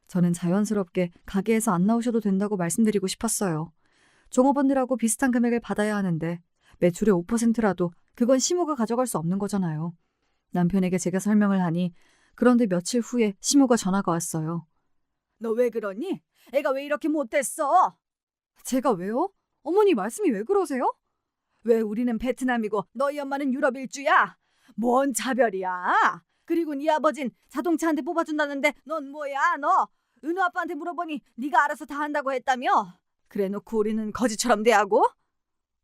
저는 자연스럽게 가게에서 안 나오셔도 된다고 말씀드리고 싶었어요. 종업원들하고 비슷한 금액을 받아야 하는데 매출의 5%라도 그건 시모가 가져갈 수 없는 거잖아요. 남편에게 제가 설명을 하니 그런데 며칠 후에 시모가 전화가 왔어요. 너 왜 그러니? 애가 왜 이렇게 못됐어? 제가 왜요? 어머니 말씀이 왜 그러세요? 왜 우리는 베트남이고 너희 엄마는 유럽 일주야? 뭔 차별이야? 그리고 네 아버진 자동차 한 대 뽑아준다는데 넌 뭐야 너? 은우 아빠한테 물어보니 네가 알아서 다 한다고 했다며? 그래놓고 우리는 거지처럼 대하고?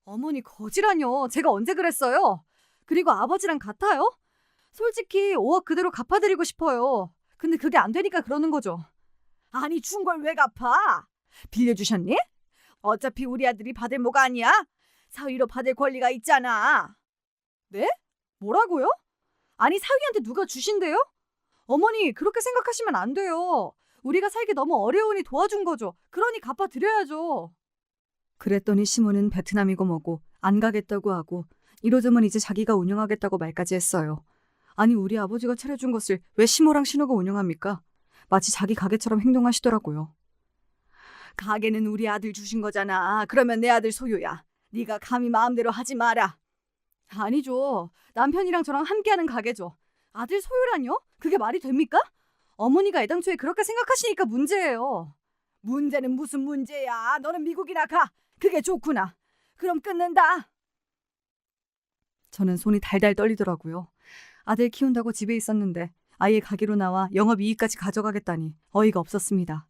어머니 거지라뇨. 제가 언제 그랬어요? 그리고 아버지랑 같아요? 솔직히 5억 그대로 갚아드리고 싶어요. 근데 그게 안 되니까 그러는 거죠. 아니 준 걸 왜 갚아? 빌려주셨니? 어차피 우리 아들이 받을 뭐가 아니야? 사위로 받을 권리가 있잖아. 네? 뭐라고요? 아니 사위한테 누가 주신대요? 어머니 그렇게 생각하시면 안 돼요. 우리가 살기 너무 어려우니 도와준 거죠. 그러니 갚아드려야죠. 그랬더니 시모는 베트남이고 뭐고 안 가겠다고 하고 1호점은 이제 자기가 운영하겠다고 말까지 했어요. 아니 우리 아버지가 차려준 것을 왜 시모랑 신우가 운영합니까? 마치 자기 가게처럼 행동하시더라고요. 가게는 우리 아들 주신 거잖아. 그러면 내 아들 소유야. 네가 감히 마음대로 하지 마라. 아니죠. 남편이랑 저랑 함께하는 가게죠. 아들 소유라뇨? 그게 말이 됩니까? 어머니가 애당초에 그렇게 생각하시니까 문제예요. 문제는 무슨 문제야. 너는 미국이나 가. 그게 좋구나. 그럼 끊는다. 저는 손이 달달 떨리더라고요. 아들 키운다고 집에 있었는데 아예 가게로 나와 영업이익까지 가져가겠다니 어이가 없었습니다.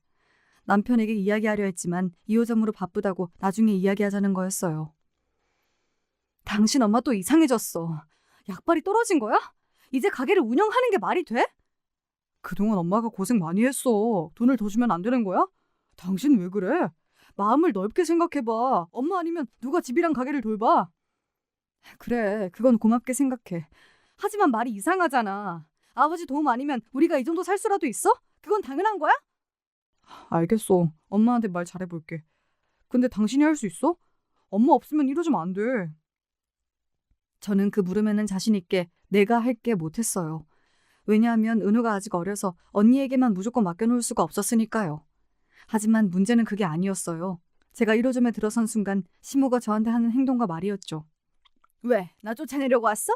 남편에게 이야기하려 했지만 2호점으로 바쁘다고 나중에 이야기하자는 거였어요. 당신 엄마 또 이상해졌어. 약발이 떨어진 거야? 이제 가게를 운영하는 게 말이 돼? 그동안 엄마가 고생 많이 했어. 돈을 더 주면 안 되는 거야? 당신 왜 그래? 마음을 넓게 생각해봐. 엄마 아니면 누가 집이랑 가게를 돌봐? 그래, 그건 고맙게 생각해. 하지만 말이 이상하잖아. 아버지 도움 아니면 우리가 이 정도 살 수라도 있어? 그건 당연한 거야? 알겠어. 엄마한테 말 잘해볼게. 근데 당신이 할 수 있어? 엄마 없으면 이러면 안 돼. 저는 그 물음에는 자신 있게 내가 할게 못했어요. 왜냐하면 은우가 아직 어려서 언니에게만 무조건 맡겨놓을 수가 없었으니까요. 하지만 문제는 그게 아니었어요. 제가 1호점에 들어선 순간 시모가 저한테 하는 행동과 말이었죠. 왜? 나 쫓아내려고 왔어?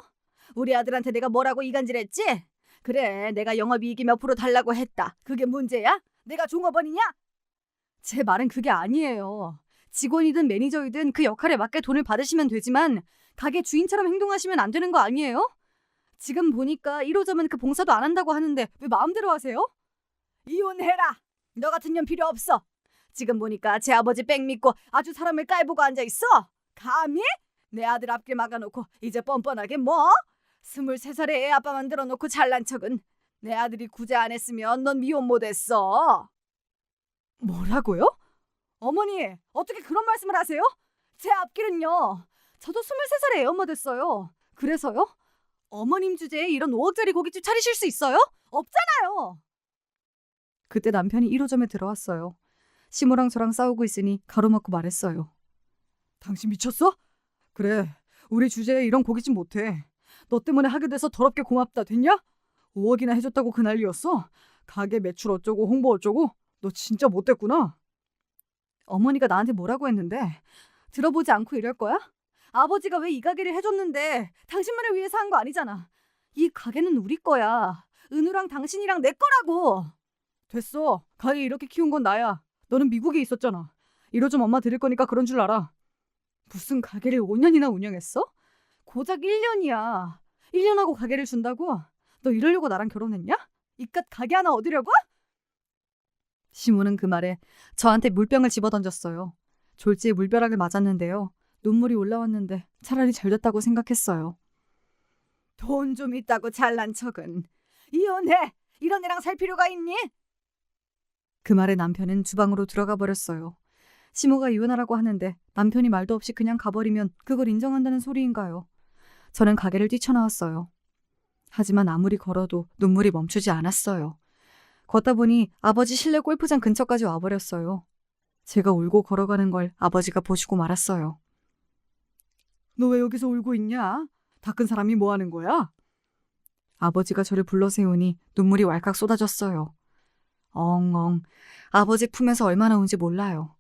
우리 아들한테 내가 뭐라고 이간질했지? 그래, 내가 영업이익이 몇 프로 달라고 했다. 그게 문제야? 내가 종업원이냐? 제 말은 그게 아니에요. 직원이든 매니저이든 그 역할에 맞게 돈을 받으시면 되지만 가게 주인처럼 행동하시면 안 되는 거 아니에요? 지금 보니까 1호점은 그 봉사도 안 한다고 하는데 왜 마음대로 하세요? 이혼해라. 너 같은 년 필요 없어. 지금 보니까 제 아버지 백 믿고 아주 사람을 깔보고 앉아있어. 감히? 내 아들 앞길 막아놓고 이제 뻔뻔하게 뭐? 23살에 애 아빠 만들어놓고 잘난 척은. 내 아들이 구제 안 했으면 넌 미혼 못했어. 뭐라고요? 어머니, 어떻게 그런 말씀을 하세요? 제 앞길은요. 저도 23살에 애 엄마 됐어요. 그래서요? 어머님 주제에 이런 5억짜리 고깃집 차리실 수 있어요? 없잖아요. 그때 남편이 1호점에 들어왔어요. 시모랑 저랑 싸우고 있으니 가로막고 말했어요. 당신 미쳤어? 그래, 우리 주제에 이런 고깃집 못해. 너 때문에 하게 돼서 더럽게 고맙다. 됐냐? 5억이나 해줬다고 그 난리였어? 가게 매출 어쩌고 홍보 어쩌고? 너 진짜 못됐구나. 어머니가 나한테 뭐라고 했는데 들어보지 않고 이럴 거야? 아버지가 왜 이 가게를 해줬는데 당신만을 위해서 한 거 아니잖아. 이 가게는 우리 거야. 은우랑 당신이랑 내 거라고. 됐어. 가게 이렇게 키운 건 나야. 너는 미국에 있었잖아. 1호점 엄마 드릴 거니까 그런 줄 알아. 무슨 가게를 5년이나 운영했어? 고작 1년이야. 1년하고 가게를 준다고? 너 이러려고 나랑 결혼했냐? 이깟 가게 하나 얻으려고? 시모는 그 말에 저한테 물병을 집어던졌어요. 졸지에 물벼락을 맞았는데요. 눈물이 올라왔는데 차라리 잘 됐다고 생각했어요. 돈 좀 있다고 잘난 척은. 이혼해. 이런 애랑 살 필요가 있니? 그 말에 남편은 주방으로 들어가 버렸어요. 시모가 이혼하라고 하는데 남편이 말도 없이 그냥 가버리면 그걸 인정한다는 소리인가요? 저는 가게를 뛰쳐나왔어요. 하지만 아무리 걸어도 눈물이 멈추지 않았어요. 걷다 보니 아버지 실내 골프장 근처까지 와버렸어요. 제가 울고 걸어가는 걸 아버지가 보시고 말았어요. 너 왜 여기서 울고 있냐? 다 큰 사람이 뭐 하는 거야? 아버지가 저를 불러 세우니 눈물이 왈칵 쏟아졌어요. 엉엉, 아버지 품에서 얼마나 운지 몰라요.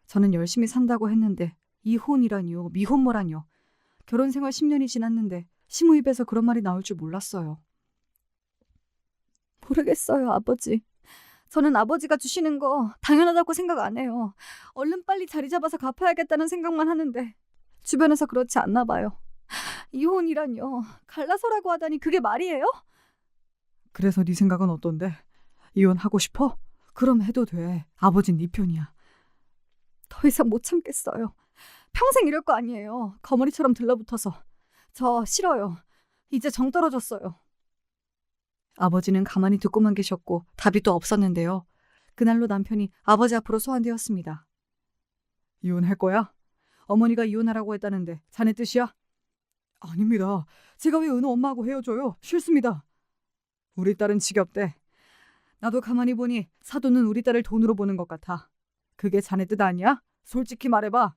저는 열심히 산다고 했는데 이혼이라뇨, 미혼모라뇨. 결혼 생활 10년이 지났는데 시모 입에서 그런 말이 나올 줄 몰랐어요. 모르겠어요, 아버지. 저는 아버지가 주시는 거 당연하다고 생각 안 해요. 얼른 빨리 자리 잡아서 갚아야겠다는 생각만 하는데 주변에서 그렇지 않나 봐요. 이혼이라뇨. 갈라서라고 하다니 그게 말이에요? 그래서 네 생각은 어떤데? 이혼하고 싶어? 그럼 해도 돼. 아버진 네 편이야. 더 이상 못 참겠어요. 평생 이럴 거 아니에요. 거머리처럼 들러붙어서. 저 싫어요. 이제 정 떨어졌어요. 아버지는 가만히 듣고만 계셨고 답이 또 없었는데요. 그날로 남편이 아버지 앞으로 소환되었습니다. 이혼할 거야? 어머니가 이혼하라고 했다는데 자네 뜻이야? 아닙니다. 제가 왜 은호 엄마하고 헤어져요? 싫습니다. 우리 딸은 지겹대. 나도 가만히 보니 사돈은 우리 딸을 돈으로 보는 것 같아. 그게 자네 뜻 아니야? 솔직히 말해봐.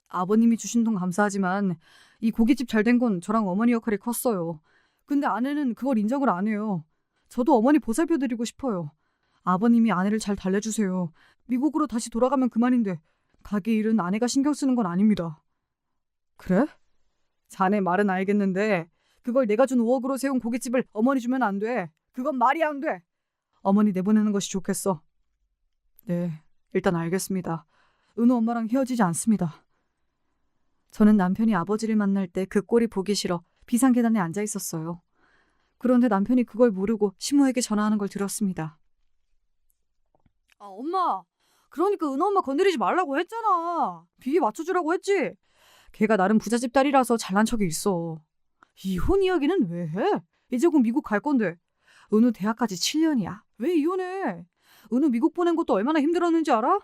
아버님이 주신 돈 감사하지만 이 고깃집 잘 된 건 저랑 어머니 역할이 컸어요. 근데 아내는 그걸 인정을 안 해요. 저도 어머니 보살펴드리고 싶어요. 아버님이 아내를 잘 달래주세요. 미국으로 다시 돌아가면 그만인데 가게 일은 아내가 신경 쓰는 건 아닙니다. 그래? 자네 말은 알겠는데 그걸 내가 준 5억으로 세운 고깃집을 어머니 주면 안 돼. 그건 말이 안 돼. 어머니 내보내는 것이 좋겠어. 네, 일단 알겠습니다. 은호 엄마랑 헤어지지 않습니다. 저는 남편이 아버지를 만날 때 그 꼴이 보기 싫어 비상계단에 앉아 있었어요. 그런데 남편이 그걸 모르고 시모에게 전화하는 걸 들었습니다. 아, 엄마. 그러니까 은호 엄마 건드리지 말라고 했잖아. 비위 맞춰주라고 했지. 걔가 나름 부잣집 딸이라서 잘난 척이 있어. 이혼 이야기는 왜 해? 이제 곧 미국 갈 건데. 은우 대학까지 7년이야. 왜 이혼해? 은우 미국 보낸 것도 얼마나 힘들었는지 알아?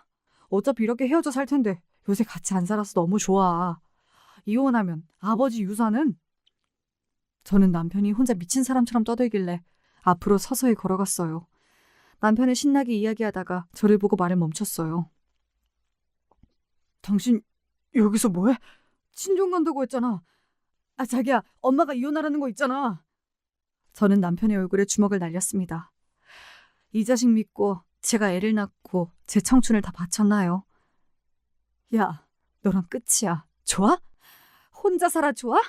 어차피 이렇게 헤어져 살 텐데 요새 같이 안 살아서 너무 좋아. 이혼하면 아버지 유산은? 저는 남편이 혼자 미친 사람처럼 떠들길래 앞으로 서서히 걸어갔어요. 남편은 신나게 이야기하다가 저를 보고 말을 멈췄어요. 당신 여기서 뭐해? 친정 간다고 했잖아. 아, 자기야, 엄마가 이혼하라는 거 있잖아. 저는 남편의 얼굴에 주먹을 날렸습니다. 이 자식 믿고 제가 애를 낳고 제 청춘을 다 바쳤나요? 야, 너랑 끝이야. 좋아? 혼자 살아 좋아?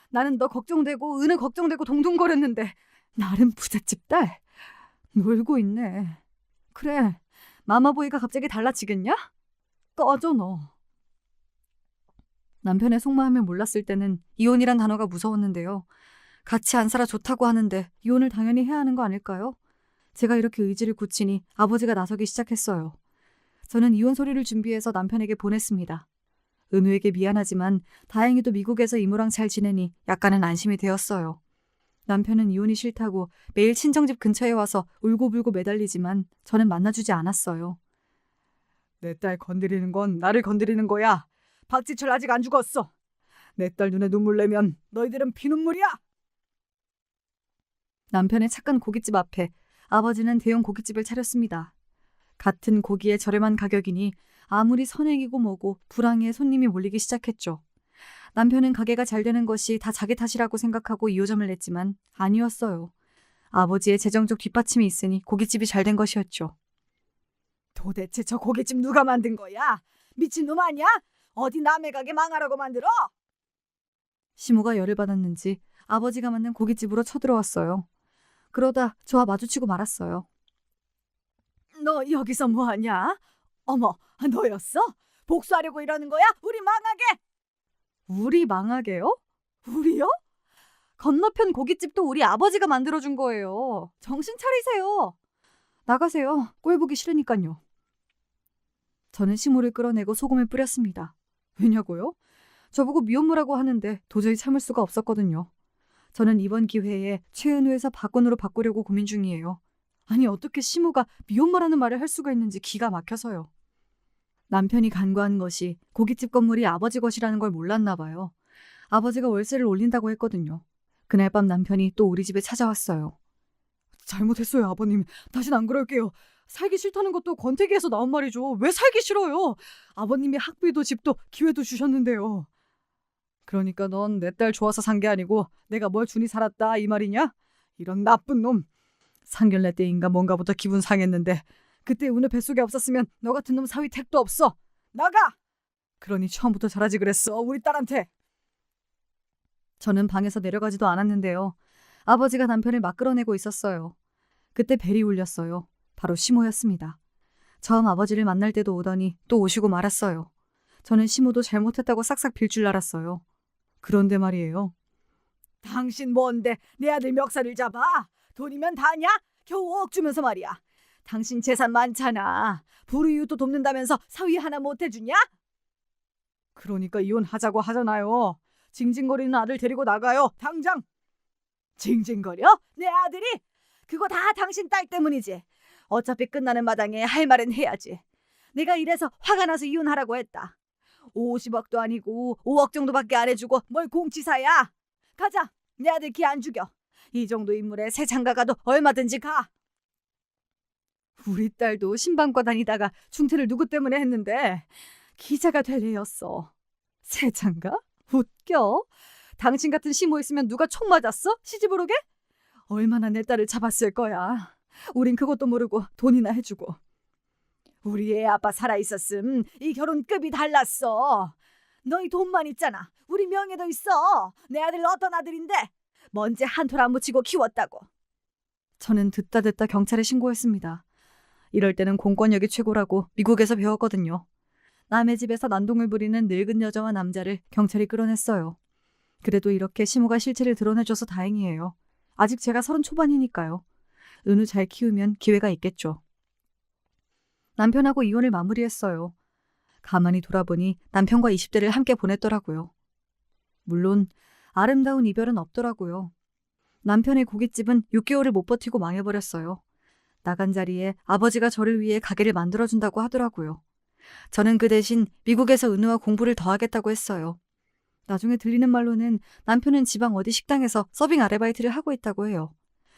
나는 너 걱정되고 은우 걱정되고 동동거렸는데 나름 부잣집 딸 놀고 있네. 그래, 마마보이가 갑자기 달라지겠냐? 꺼져 너. 남편의 속마음을 몰랐을 때는 이혼이란 단어가 무서웠는데요. 같이 안 살아 좋다고 하는데 이혼을 당연히 해야 하는 거 아닐까요? 제가 이렇게 의지를 굳히니 아버지가 나서기 시작했어요. 저는 이혼 서류를 준비해서 남편에게 보냈습니다. 은우에게 미안하지만 다행히도 미국에서 이모랑 잘 지내니 약간은 안심이 되었어요. 남편은 이혼이 싫다고 매일 친정집 근처에 와서 울고불고 매달리지만 저는 만나주지 않았어요. 내 딸 건드리는 건 나를 건드리는 거야. 박지철 아직 안 죽었어. 내 딸 눈에 눈물 내면 너희들은 피눈물이야. 남편의 착한 고깃집 앞에 아버지는 대형 고깃집을 차렸습니다. 같은 고기의 저렴한 가격이니 아무리 선행이고 뭐고 불황에 손님이 몰리기 시작했죠. 남편은 가게가 잘 되는 것이 다 자기 탓이라고 생각하고 2호점을 냈지만 아니었어요. 아버지의 재정적 뒷받침이 있으니 고깃집이 잘 된 것이었죠. 도대체 저 고깃집 누가 만든 거야? 미친놈 아니야? 어디 남의 가게 망하라고 만들어? 시모가 열을 받았는지 아버지가 만든 고깃집으로 쳐들어왔어요. 그러다 저와 마주치고 말았어요. 너 여기서 뭐하냐? 어머, 너였어? 복수하려고 이러는 거야? 우리 망하게! 우리 망하게요? 우리요? 건너편 고깃집도 우리 아버지가 만들어준 거예요. 정신 차리세요. 나가세요. 꼴 보기 싫으니까요. 저는 시모를 끌어내고 소금을 뿌렸습니다. 왜냐고요? 저보고 미혼모라고 하는데 도저히 참을 수가 없었거든요. 저는 이번 기회에 최은우에서 박건우로 바꾸려고 고민 중이에요. 아니 어떻게 시모가 미혼모라는 말을 할 수가 있는지 기가 막혀서요. 남편이 간과한 것이 고깃집 건물이 아버지 것이라는 걸 몰랐나 봐요. 아버지가 월세를 올린다고 했거든요. 그날 밤 남편이 또 우리 집에 찾아왔어요. 잘못했어요 아버님. 다신 안 그럴게요. 살기 싫다는 것도 권태기에서 나온 말이죠. 왜 살기 싫어요? 아버님이 학비도 집도 기회도 주셨는데요. 그러니까 넌 내 딸 좋아서 산 게 아니고 내가 뭘 주니 살았다 이 말이냐? 이런 나쁜 놈. 상견례 때인가 뭔가부터 기분 상했는데 그때 은우 뱃속에 없었으면 너 같은 놈 사위 택도 없어. 나가! 그러니 처음부터 잘하지 그랬어 우리 딸한테. 저는 방에서 내려가지도 않았는데요. 아버지가 남편을 막 끌어내고 있었어요. 그때 벨이 울렸어요. 바로 시모였습니다. 처음 아버지를 만날 때도 오더니 또 오시고 말았어요. 저는 시모도 잘못했다고 싹싹 빌 줄 알았어요. 그런데 말이에요. 당신 뭔데 내 아들 멱살을 잡아? 돈이면 다냐? 겨우 5억 주면서 말이야. 당신 재산 많잖아. 불우이웃도 돕는다면서 사위 하나 못 해주냐? 그러니까 이혼하자고 하잖아요. 징징거리는 아들 데리고 나가요. 당장. 징징거려? 내 아들이? 그거 다 당신 딸 때문이지. 어차피 끝나는 마당에 할 말은 해야지. 내가 이래서 화가 나서 이혼하라고 했다. 50억도 아니고 5억 정도밖에 안 해주고 뭘 공치사야. 가자. 내 아들 기 안 죽여. 이 정도 인물에 새 장가가도 얼마든지 가. 우리 딸도 신방과 다니다가 중퇴를 누구 때문에 했는데 기자가 될 애였어. 새 장가? 웃겨. 당신 같은 시모 있으면 누가 총 맞았어? 시집 오르게? 얼마나 내 딸을 잡았을 거야. 우린 그것도 모르고 돈이나 해주고. 우리 애 아빠 살아있었음 이 결혼급이 달랐어. 너희 돈만 있잖아. 우리 명예도 있어. 내 아들 어떤 아들인데 먼지 한 톨 안 묻히고 키웠다고. 저는 듣다 경찰에 신고했습니다. 이럴 때는 공권력이 최고라고 미국에서 배웠거든요. 남의 집에서 난동을 부리는 늙은 여자와 남자를 경찰이 끌어냈어요. 그래도 이렇게 시모가 실체를 드러내줘서 다행이에요. 아직 제가 30 초반이니까요. 은우 잘 키우면 기회가 있겠죠. 남편하고 이혼을 마무리했어요. 가만히 돌아보니 남편과 20대를 함께 보냈더라고요. 물론 아름다운 이별은 없더라고요. 남편의 고깃집은 6개월을 못 버티고 망해버렸어요. 나간 자리에 아버지가 저를 위해 가게를 만들어준다고 하더라고요. 저는 그 대신 미국에서 은우와 공부를 더 하겠다고 했어요. 나중에 들리는 말로는 남편은 지방 어디 식당에서 서빙 아르바이트를 하고 있다고 해요.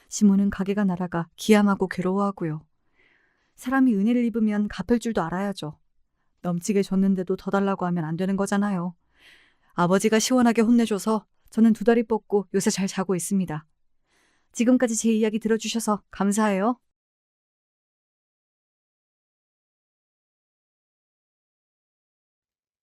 시모는 가게가 날아가 기함하고 괴로워하고요. 사람이 은혜를 입으면 갚을 줄도 알아야죠. 넘치게 줬는데도 더 달라고 하면 안 되는 거잖아요. 아버지가 시원하게 혼내줘서 저는 2다리 뻗고 요새 잘 자고 있습니다. 지금까지 제 이야기 들어주셔서 감사해요.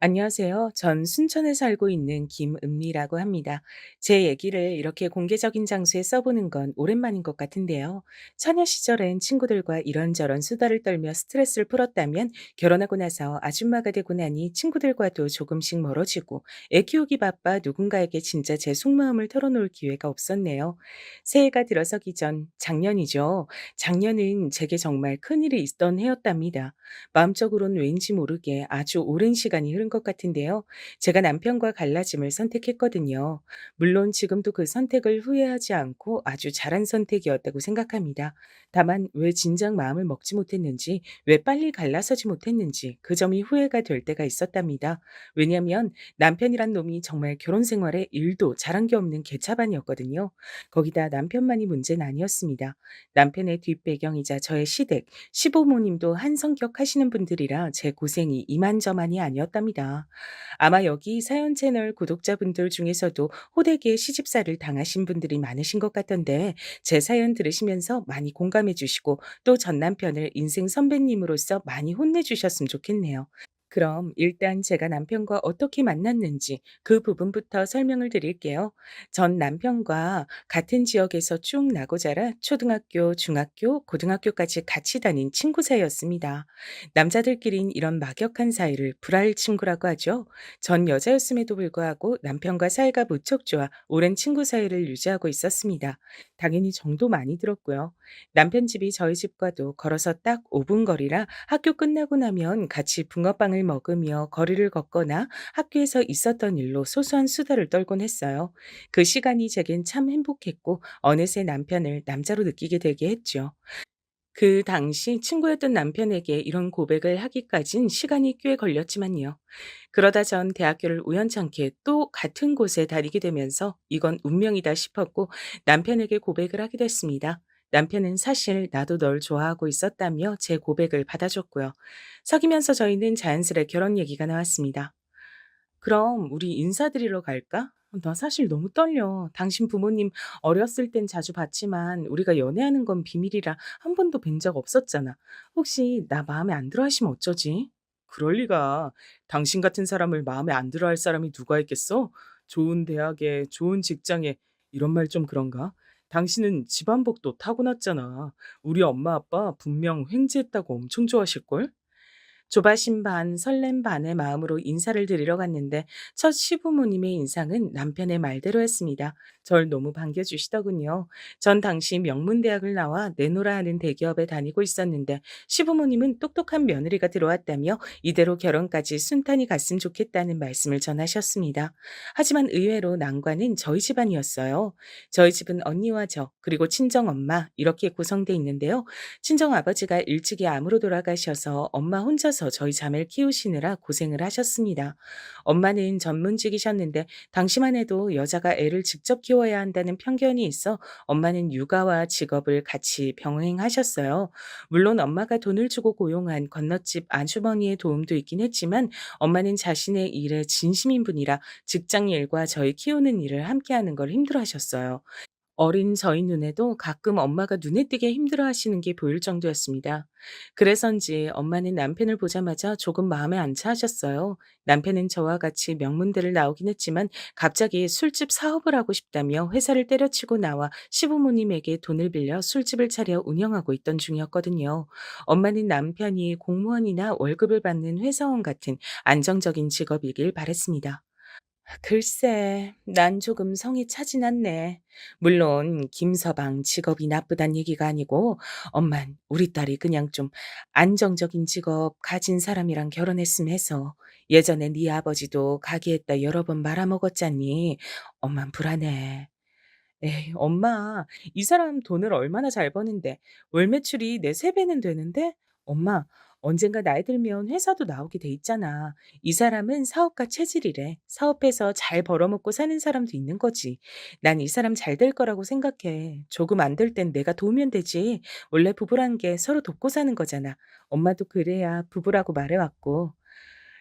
안녕하세요. 전 순천에 살고 있는 김은미라고 합니다. 제 얘기를 이렇게 공개적인 장소에 써보는 건 오랜만인 것 같은데요. 처녀 시절엔 친구들과 이런저런 수다를 떨며 스트레스를 풀었다면 결혼하고 나서 아줌마가 되고 나니 친구들과도 조금씩 멀어지고 애 키우기 바빠 누군가에게 진짜 제 속마음을 털어놓을 기회가 없었네요. 새해가 들어서기 전 작년이죠. 작년은 제게 정말 큰일이 있던 해였답니다. 마음적으론 왠지 모르게 아주 오랜 시간이 흐른 것 같은데요. 제가 남편과 갈라짐을 선택했거든요. 물론 지금도 그 선택을 후회하지 않고 아주 잘한 선택이었다고 생각합니다. 다만 왜 진작 마음을 먹지 못했는지, 왜 빨리 갈라서지 못했는지 그 점이 후회가 될 때가 있었답니다. 왜냐하면 남편이란 놈이 정말 결혼 생활에 일도 잘한 게 없는 개차반이었거든요. 거기다 남편만이 문제는 아니었습니다. 남편의 뒷배경이자 저의 시댁, 시부모님도 한 성격 하시는 분들이라 제 고생이 이만저만이 아니었답니다. 아마 여기 사연 채널 구독자분들 중에서도 호되게 시집살이를 당하신 분들이 많으신 것 같던데 제 사연 들으시면서 많이 공감해 주시고 또 전 남편을 인생 선배님으로서 많이 혼내 주셨으면 좋겠네요. 그럼 일단 제가 남편과 어떻게 만났는지 그 부분부터 설명을 드릴게요. 전 남편과 같은 지역에서 쭉 나고 자라 초등학교, 중학교, 고등학교까지 같이 다닌 친구 사이였습니다. 남자들끼린 이런 막역한 사이를 불알 친구라고 하죠. 전 여자였음에도 불구하고 남편과 사이가 무척 좋아 오랜 친구 사이를 유지하고 있었습니다. 당연히 정도 많이 들었고요. 남편 집이 저희 집과도 걸어서 딱 5분 거리라 학교 끝나고 나면 같이 붕어빵을 먹으며 거리를 걷거나 학교에서 있었던 일로 소소한 수다를 떨곤 했어요. 그 시간이 제겐 참 행복했고 어느새 남편을 남자로 느끼게 되게 했죠. 그 당시 친구였던 남편에게 이런 고백을 하기까진 시간이 꽤 걸렸지만요. 그러다 전 대학교를 우연찮게 또 같은 곳에 다니게 되면서 이건 운명이다 싶었고 남편에게 고백을 하게 됐습니다. 남편은 사실 나도 널 좋아하고 있었다며 제 고백을 받아줬고요. 사귀면서 저희는 자연스레 결혼 얘기가 나왔습니다. 그럼 우리 인사드리러 갈까? 나 사실 너무 떨려. 당신 부모님 어렸을 땐 자주 봤지만 우리가 연애하는 건 비밀이라 한 번도 뵌 적 없었잖아. 혹시 나 마음에 안 들어 하시면 어쩌지? 그럴 리가. 당신 같은 사람을 마음에 안 들어 할 사람이 누가 있겠어? 좋은 대학에, 좋은 직장에, 이런 말 좀 그런가? 당신은 집안복도 타고났잖아. 우리 엄마 아빠 분명 횡재했다고 엄청 좋아하실걸? 조바심 반 설렘 반의 마음으로 인사를 드리러 갔는데 첫 시부모님의 인상은 남편의 말대로였습니다. 절 너무 반겨주시더군요. 전 당시 명문대학을 나와 내노라 하는 대기업에 다니고 있었는데 시부모님은 똑똑한 며느리가 들어왔다며 이대로 결혼까지 순탄히 갔으면 좋겠다는 말씀을 전하셨습니다. 하지만 의외로 난관은 저희 집안이었어요. 저희 집은 언니와 저 그리고 친정엄마 이렇게 구성돼 있는데요. 친정아버지가 일찍이 암으로 돌아가셔서 엄마 혼자서 저희 자매를 키우시느라 고생을 하셨습니다. 엄마는 전문직이셨는데 당시만 해도 여자가 애를 직접 키워야 한다는 편견이 있어 엄마는 육아와 직업을 같이 병행하셨어요. 물론 엄마가 돈을 주고 고용한 건너집 아주머니의 도움도 있긴 했지만 엄마는 자신의 일에 진심인 분이라 직장 일과 저희 키우는 일을 함께하는 걸 힘들어하셨어요. 어린 저희 눈에도 가끔 엄마가 눈에 띄게 힘들어하시는 게 보일 정도였습니다. 그래서인지 엄마는 남편을 보자마자 조금 마음에 안 차 하셨어요. 남편은 저와 같이 명문대를 나오긴 했지만 갑자기 술집 사업을 하고 싶다며 회사를 때려치고 나와 시부모님에게 돈을 빌려 술집을 차려 운영하고 있던 중이었거든요. 엄마는 남편이 공무원이나 월급을 받는 회사원 같은 안정적인 직업이길 바랬습니다. 글쎄, 난 조금 성이 차진 않네. 물론 김서방 직업이 나쁘단 얘기가 아니고 엄만 우리 딸이 그냥 좀 안정적인 직업 가진 사람이랑 결혼했으면 해서 예전에 네 아버지도 가게했다 여러 번 말아먹었잖니. 엄만 불안해. 에이, 엄마, 이 사람 돈을 얼마나 잘 버는데 월 매출이 내 3배는 되는데? 엄마, 언젠가 나이 들면 회사도 나오게 돼 있잖아. 이 사람은 사업가 체질이래. 사업해서 잘 벌어먹고 사는 사람도 있는 거지. 난 이 사람 잘 될 거라고 생각해. 조금 안 될 땐 내가 도우면 되지. 원래 부부란 게 서로 돕고 사는 거잖아. 엄마도 그래야 부부라고 말해왔고.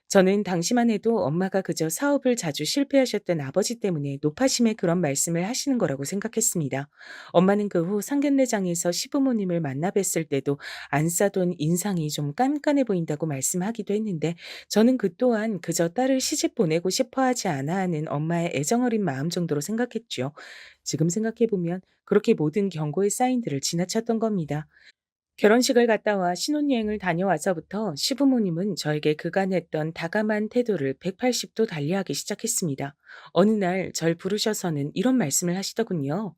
저는 당시만 해도 엄마가 그저 사업을 자주 실패하셨던 아버지 때문에 노파심에 그런 말씀을 하시는 거라고 생각했습니다. 엄마는 그 후 상견례장에서 시부모님을 만나 뵀을 때도 안 싸던 인상이 좀 깐깐해 보인다고 말씀하기도 했는데 저는 그 또한 그저 딸을 시집 보내고 싶어 하지 않아 하는 엄마의 애정어린 마음 정도로 생각했죠. 지금 생각해 보면 그렇게 모든 경고의 사인들을 지나쳤던 겁니다. 결혼식을 갔다 와 신혼여행을 다녀와서부터 시부모님은 저에게 그간 했던 다감한 태도를 180도 달리하기 시작했습니다. 어느 날 절 부르셔서는 이런 말씀을 하시더군요.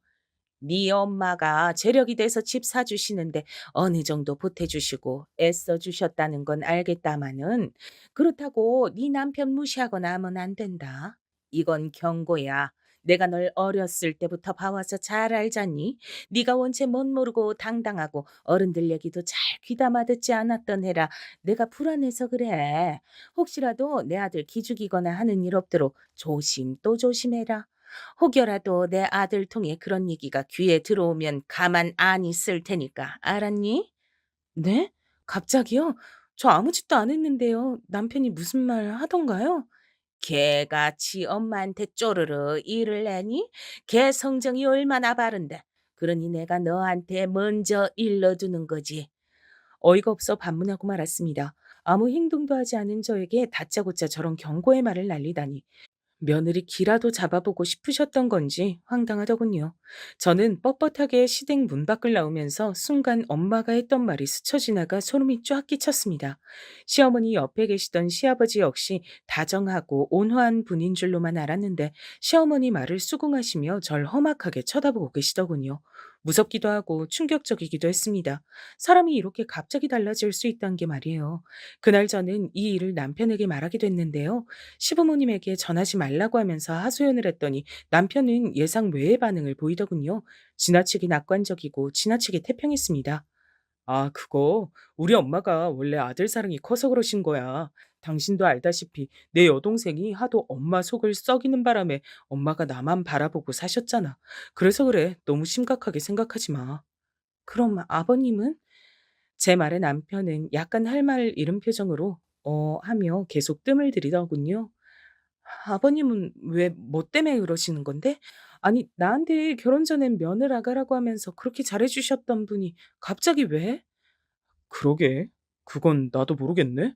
네 엄마가 재력이 돼서 집 사주시는데 어느 정도 보태주시고 애써주셨다는 건 알겠다마는 그렇다고 네 남편 무시하거나 하면 안 된다. 이건 경고야. 내가 널 어렸을 때부터 봐와서 잘 알잖니? 네가 원체 못 모르고 당당하고 어른들 얘기도 잘 귀담아 듣지 않았던 애라 내가 불안해서 그래. 혹시라도 내 아들 기죽이거나 하는 일 없도록 조심 또 조심해라. 혹여라도 내 아들 통해 그런 얘기가 귀에 들어오면 가만 안 있을 테니까 알았니? 네? 갑자기요? 저 아무 짓도 안 했는데요. 남편이 무슨 말 하던가요? 걔가 지 엄마한테 쪼르르 일을 내니? 걔 성정이 얼마나 바른데. 그러니 내가 너한테 먼저 일러두는 거지. 어이가 없어 반문하고 말았습니다. 아무 행동도 하지 않은 저에게 다짜고짜 저런 경고의 말을 날리다니. 며느리 기라도 잡아보고 싶으셨던 건지 황당하더군요. 저는 뻣뻣하게 시댁 문 밖을 나오면서 순간 엄마가 했던 말이 스쳐 지나가 소름이 쫙 끼쳤습니다. 시어머니 옆에 계시던 시아버지 역시 다정하고 온화한 분인 줄로만 알았는데 시어머니 말을 수긍하시며 절 험악하게 쳐다보고 계시더군요. 무섭기도 하고 충격적이기도 했습니다. 사람이 이렇게 갑자기 달라질 수 있다는 게 말이에요. 그날 저는 이 일을 남편에게 말하게 됐는데요. 시부모님에게 전하지 말라고 하면서 하소연을 했더니 남편은 예상 외의 반응을 보이더군요. 지나치게 낙관적이고 지나치게 태평했습니다. 아, 그거 우리 엄마가 원래 아들 사랑이 커서 그러신 거야. 당신도 알다시피 내 여동생이 하도 엄마 속을 썩이는 바람에 엄마가 나만 바라보고 사셨잖아. 그래서 그래. 너무 심각하게 생각하지 마. 그럼 아버님은? 제 말에 남편은 약간 할 말 잃은 표정으로 하며 계속 뜸을 들이더군요. 아버님은 왜 뭐 때문에 그러시는 건데? 아니, 나한테 결혼 전엔 며느라가라고 하면서 그렇게 잘해 주셨던 분이 갑자기 왜? 그러게. 그건 나도 모르겠네.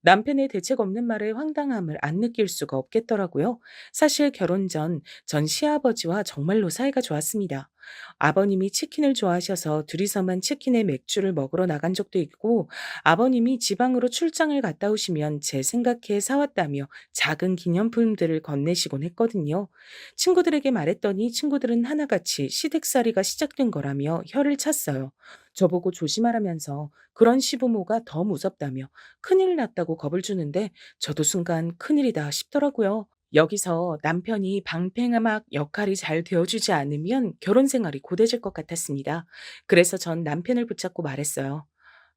남편의 대책 없는 말에 황당함을 안 느낄 수가 없겠더라고요. 사실 결혼 전 시아버지와 정말로 사이가 좋았습니다. 아버님이 치킨을 좋아하셔서 둘이서만 치킨에 맥주를 먹으러 나간 적도 있고, 아버님이 지방으로 출장을 갔다 오시면 제 생각해 사왔다며 작은 기념품들을 건네시곤 했거든요. 친구들에게 말했더니 친구들은 하나같이 시댁살이가 시작된 거라며 혀를 찼어요. 저보고 조심하라면서 그런 시부모가 더 무섭다며 큰일 났다고 겁을 주는데 저도 순간 큰일이다 싶더라고요. 여기서 남편이 방패막 역할이 잘 되어주지 않으면 결혼 생활이 고되질 것 같았습니다. 그래서 전 남편을 붙잡고 말했어요.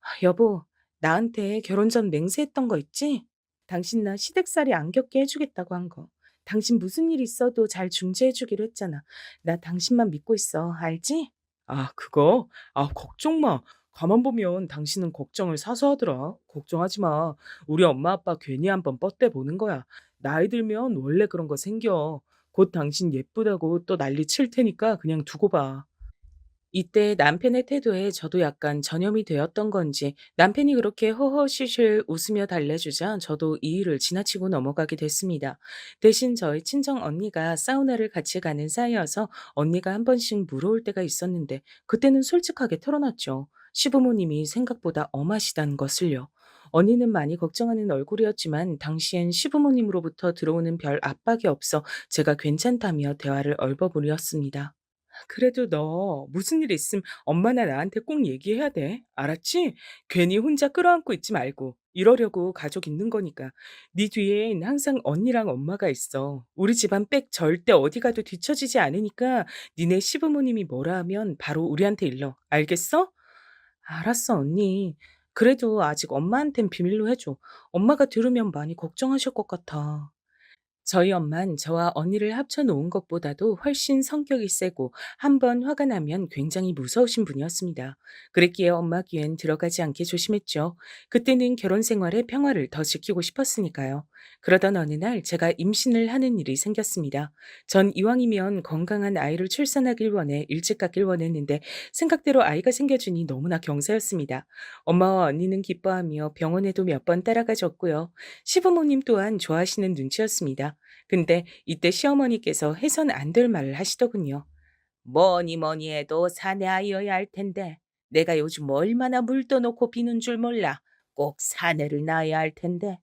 "아, 여보, 나한테 결혼 전 맹세했던 거 있지? 당신 나 시댁살이 안 겪게 해주겠다고 한 거. 당신 무슨 일 있어도 잘 중재해주기로 했잖아. 나 당신만 믿고 있어. 알지?" 아, 그거? 아, 걱정 마. 가만 보면 당신은 걱정을 사서 하더라. 걱정하지 마. 우리 엄마 아빠 괜히 한번 뻗대 보는 거야. 나이 들면 원래 그런 거 생겨. 곧 당신 예쁘다고 또 난리 칠 테니까 그냥 두고 봐. 이때 남편의 태도에 저도 약간 전염이 되었던 건지 남편이 그렇게 허허실실 웃으며 달래주자 저도 이 일을 지나치고 넘어가게 됐습니다. 대신 저희 친정 언니가 사우나를 같이 가는 사이여서 언니가 한 번씩 물어올 때가 있었는데 그때는 솔직하게 털어놨죠. 시부모님이 생각보다 엄하시다는 것을요. 언니는 많이 걱정하는 얼굴이었지만 당시엔 시부모님으로부터 들어오는 별 압박이 없어 제가 괜찮다며 대화를 얼버무렸습니다. 그래도 너 무슨 일 있으면 엄마나 나한테 꼭 얘기해야 돼. 알았지? 괜히 혼자 끌어안고 있지 말고. 이러려고 가족 있는 거니까. 네 뒤엔 항상 언니랑 엄마가 있어. 우리 집안 백 절대 어디 가도 뒤처지지 않으니까 니네 시부모님이 뭐라 하면 바로 우리한테 일러. 알겠어? 알았어, 언니. 그래도 아직 엄마한텐 비밀로 해줘. 엄마가 들으면 많이 걱정하실 것 같아. 저희 엄만 저와 언니를 합쳐 놓은 것보다도 훨씬 성격이 세고 한 번 화가 나면 굉장히 무서우신 분이었습니다. 그랬기에 엄마 귀엔 들어가지 않게 조심했죠. 그때는 결혼 생활의 평화를 더 지키고 싶었으니까요. 그러던 어느 날 제가 임신을 하는 일이 생겼습니다. 전 이왕이면 건강한 아이를 출산하길 원해 일찍 갖길 원했는데 생각대로 아이가 생겨주니 너무나 경사였습니다. 엄마와 언니는 기뻐하며 병원에도 몇 번 따라가 줬고요. 시부모님 또한 좋아하시는 눈치였습니다. 근데 이때 시어머니께서 해선 안 될 말을 하시더군요. 뭐니 뭐니 해도 사내 아이여야 할 텐데 내가 요즘 얼마나 물 떠놓고 비는 줄 몰라. 꼭 사내를 낳아야 할 텐데.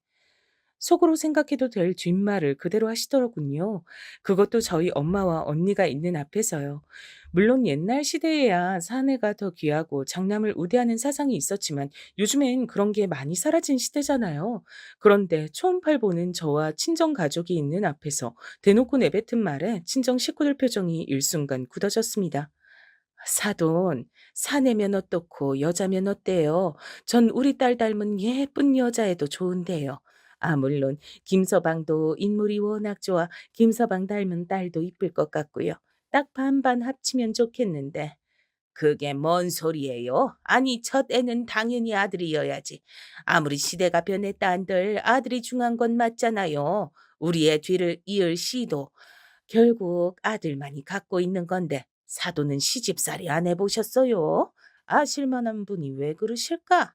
속으로 생각해도 될 뒷말을 그대로 하시더군요. 그것도 저희 엄마와 언니가 있는 앞에서요. 물론 옛날 시대에야 사내가 더 귀하고 장남을 우대하는 사상이 있었지만 요즘엔 그런 게 많이 사라진 시대잖아요. 그런데 초음파를 보는 저와 친정 가족이 있는 앞에서 대놓고 내뱉은 말에 친정 식구들 표정이 일순간 굳어졌습니다. 사돈, 사내면 어떻고 여자면 어때요? 전 우리 딸 닮은 예쁜 여자애도 좋은데요. 아, 물론 김서방도 인물이 워낙 좋아 김서방 닮은 딸도 이쁠 것 같고요. 딱 반반 합치면 좋겠는데. 그게 뭔 소리예요? 아니, 첫 애는 당연히 아들이어야지. 아무리 시대가 변했다 한들 아들이 중요한 건 맞잖아요. 우리의 뒤를 이을 시도. 결국 아들만이 갖고 있는 건데 사도는 시집살이 안 해보셨어요? 아실 만한 분이 왜 그러실까?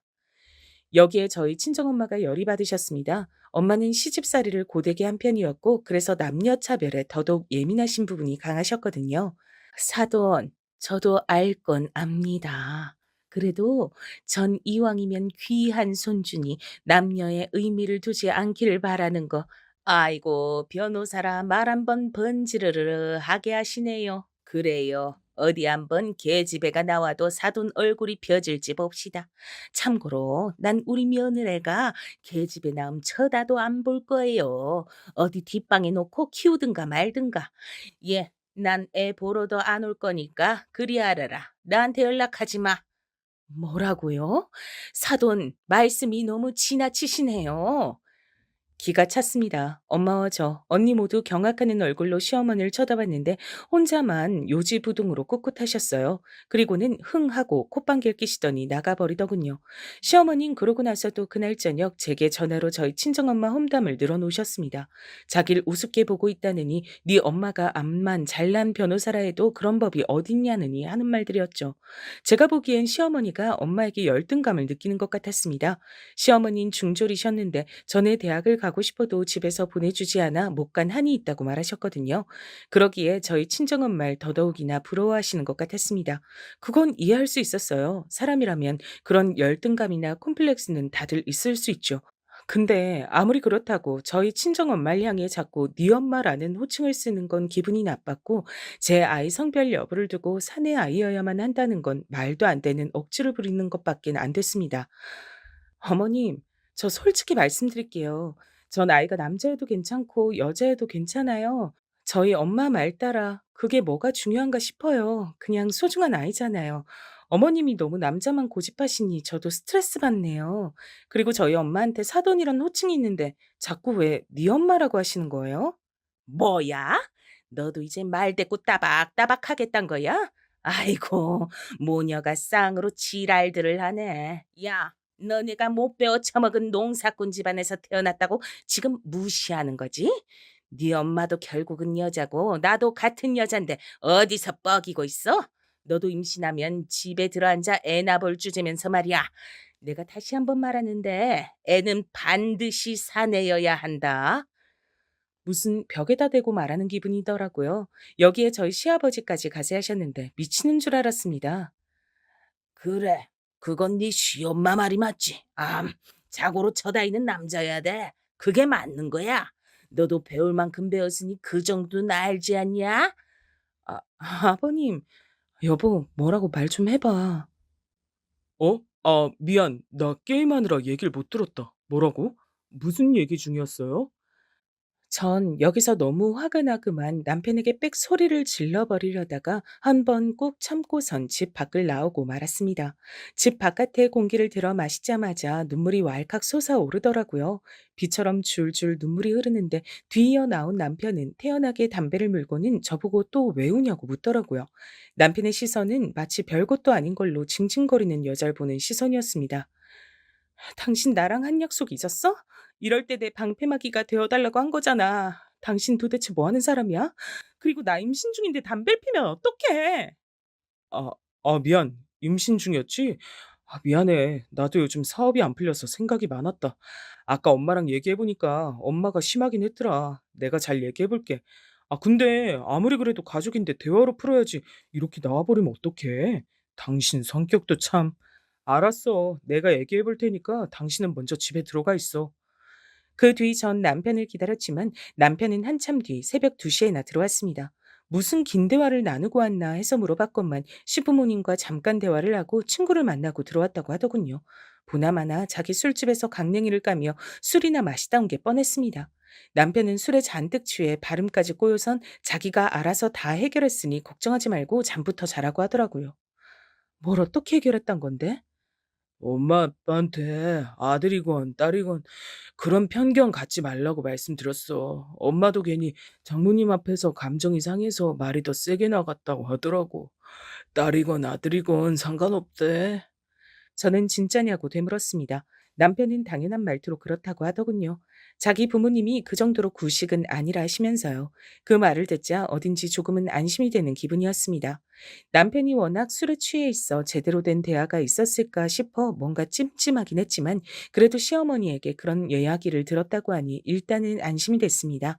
여기에 저희 친정엄마가 열이 받으셨습니다. 엄마는 시집살이를 고되게 한 편이었고 그래서 남녀 차별에 더더욱 예민하신 부분이 강하셨거든요. 사돈, 저도 알 건 압니다. 그래도 전 이왕이면 귀한 손주니 남녀의 의미를 두지 않기를 바라는 거. 아이고, 변호사라 말 한번 번지르르 하게 하시네요. 그래요. 어디 한번 계집애가 나와도 사돈 얼굴이 펴질지 봅시다. 참고로 난 우리 며느리가 계집애 나음 쳐다도 안 볼 거예요. 어디 뒷방에 놓고 키우든가 말든가. 예, 난 애 보러도 안 올 거니까 그리 알아라. 나한테 연락하지 마. 뭐라고요? 사돈, 말씀이 너무 지나치시네요. 기가 찼습니다. 엄마와 저, 언니 모두 경악하는 얼굴로 시어머니를 쳐다봤는데 혼자만 요지부동으로 꿋꿋하셨어요. 그리고는 흥하고 콧방귀를 끼시더니 나가버리더군요. 시어머니는 그러고 나서도 그날 저녁 제게 전화로 저희 친정엄마 험담을 늘어놓으셨습니다. 자기를 우습게 보고 있다느니 네 엄마가 암만 잘난 변호사라 해도 그런 법이 어딨냐느니 하는 말들이었죠. 제가 보기엔 시어머니가 엄마에게 열등감을 느끼는 것 같았습니다. 시어머니는 중졸이셨는데 전에 대학을 가고 싶어도 집에서 보내주지 않아 못 간 한이 있다고 말하셨거든요. 그러기에 저희 친정엄마를 더더욱이나 부러워하시는 것 같았습니다. 그건 이해할 수 있었어요. 사람이라면 그런 열등감이나 콤플렉스는 다들 있을 수 있죠. 근데 아무리 그렇다고 저희 친정엄마를 향해 자꾸 네 엄마라는 호칭을 쓰는 건 기분이 나빴고 제 아이 성별 여부를 두고 사내 아이여야만 한다는 건 말도 안 되는 억지를 부리는 것밖에 안 됐습니다. 어머님, 저 솔직히 말씀드릴게요. 전 아이가 남자여도 괜찮고 여자여도 괜찮아요. 저희 엄마 말 따라 그게 뭐가 중요한가 싶어요. 그냥 소중한 아이잖아요. 어머님이 너무 남자만 고집하시니 저도 스트레스 받네요. 그리고 저희 엄마한테 사돈이란 호칭이 있는데 자꾸 왜 네 엄마라고 하시는 거예요? 뭐야? 너도 이제 말대꾸 따박따박 하겠단 거야? 아이고, 모녀가 쌍으로 지랄들을 하네. 야, 너네가 못 배워 처먹은 농사꾼 집안에서 태어났다고 지금 무시하는 거지? 네 엄마도 결국은 여자고 나도 같은 여잔데 어디서 뻐기고 있어? 너도 임신하면 집에 들어앉아 애나 볼 주제면서 말이야. 내가 다시 한번 말하는데 애는 반드시 사내여야 한다. 무슨 벽에다 대고 말하는 기분이더라고요. 여기에 저희 시아버지까지 가세하셨는데 미치는 줄 알았습니다. 그래, 그건 네 시엄마 말이 맞지. 자고로 처다이는 남자여야 돼. 그게 맞는 거야. 너도 배울 만큼 배웠으니 그 정도는 알지 않냐? 아버님, 여보, 뭐라고 말 좀 해봐. 어? 미안. 나 게임하느라 얘기를 못 들었다. 뭐라고? 무슨 얘기 중이었어요? 전 여기서 너무 화가 나그만 남편에게 빽 소리를 질러버리려다가 한 번 꾹 참고선 집 밖을 나오고 말았습니다. 집 바깥에 공기를 들어 마시자마자 눈물이 왈칵 솟아오르더라고요. 비처럼 줄줄 눈물이 흐르는데 뒤이어 나온 남편은 태연하게 담배를 물고는 저보고 또 왜 우냐고 묻더라고요. 남편의 시선은 마치 별것도 아닌 걸로 징징거리는 여자를 보는 시선이었습니다. 당신 나랑 한 약속 잊었어? 이럴 때 내 방패막이가 되어달라고 한 거잖아. 당신 도대체 뭐 하는 사람이야? 그리고 나 임신 중인데 담배를 피면 어떡해? 아, 미안. 임신 중이었지? 미안해. 나도 요즘 사업이 안 풀려서 생각이 많았다. 아까 엄마랑 얘기해보니까 엄마가 심하긴 했더라. 내가 잘 얘기해볼게. 근데 아무리 그래도 가족인데 대화로 풀어야지. 이렇게 나와버리면 어떡해? 당신 성격도 참. 알았어. 내가 얘기해볼 테니까 당신은 먼저 집에 들어가 있어. 그 뒤 전 남편을 기다렸지만 남편은 한참 뒤 새벽 2시에나 들어왔습니다. 무슨 긴 대화를 나누고 왔나 해서 물어봤건만 시부모님과 잠깐 대화를 하고 친구를 만나고 들어왔다고 하더군요. 보나마나 자기 술집에서 강냉이를 까며 술이나 마시다 온 게 뻔했습니다. 남편은 술에 잔뜩 취해 발음까지 꼬여선 자기가 알아서 다 해결했으니 걱정하지 말고 잠부터 자라고 하더라고요. 뭘 어떻게 해결했단 건데? 엄마 아빠한테 아들이건 딸이건 그런 편견 갖지 말라고 말씀드렸어. 엄마도 괜히 장모님 앞에서 감정이 상해서 말이 더 세게 나갔다고 하더라고. 딸이건 아들이건 상관없대. 저는 진짜냐고 되물었습니다. 남편은 당연한 말투로 그렇다고 하더군요. 자기 부모님이 그 정도로 구식은 아니라 하시면서요. 그 말을 듣자 어딘지 조금은 안심이 되는 기분이었습니다. 남편이 워낙 술에 취해 있어 제대로 된 대화가 있었을까 싶어 뭔가 찜찜하긴 했지만 그래도 시어머니에게 그런 이야기를 들었다고 하니 일단은 안심이 됐습니다.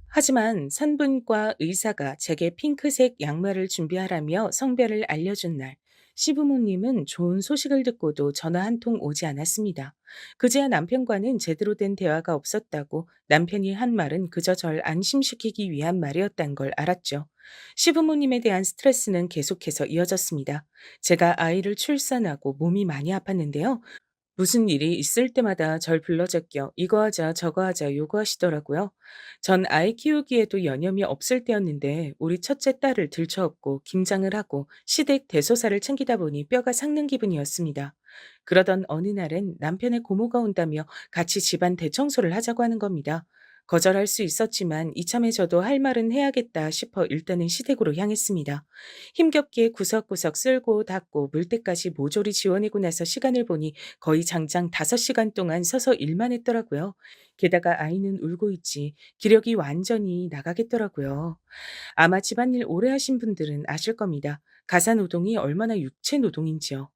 하지만 산부인과 의사가 제게 핑크색 양말을 준비하라며 성별을 알려준 날, 시부모님은 좋은 소식을 듣고도 전화 한 통 오지 않았습니다. 그제야 남편과는 제대로 된 대화가 없었다고 남편이 한 말은 그저 절 안심시키기 위한 말이었단 걸 알았죠. 시부모님에 대한 스트레스는 계속해서 이어졌습니다. 제가 아이를 출산하고 몸이 많이 아팠는데요. 무슨 일이 있을 때마다 절 불러 제껴 이거 하자 저거 하자 요구하시더라고요. 전 아이 키우기에도 여념이 없을 때였는데 우리 첫째 딸을 들쳐업고 김장을 하고 시댁 대소사를 챙기다 보니 뼈가 삭는 기분이었습니다. 그러던 어느 날엔 남편의 고모가 온다며 같이 집안 대청소를 하자고 하는 겁니다. 거절할 수 있었지만 이참에 저도 할 말은 해야겠다 싶어 일단은 시댁으로 향했습니다. 힘겹게 구석구석 쓸고 닦고 물때까지 모조리 지워내고 나서 시간을 보니 거의 장장 5시간 동안 서서 일만 했더라고요. 게다가 아이는 울고 있지 기력이 완전히 나가겠더라고요. 아마 집안일 오래 하신 분들은 아실 겁니다. 가사노동이 얼마나 육체노동인지요.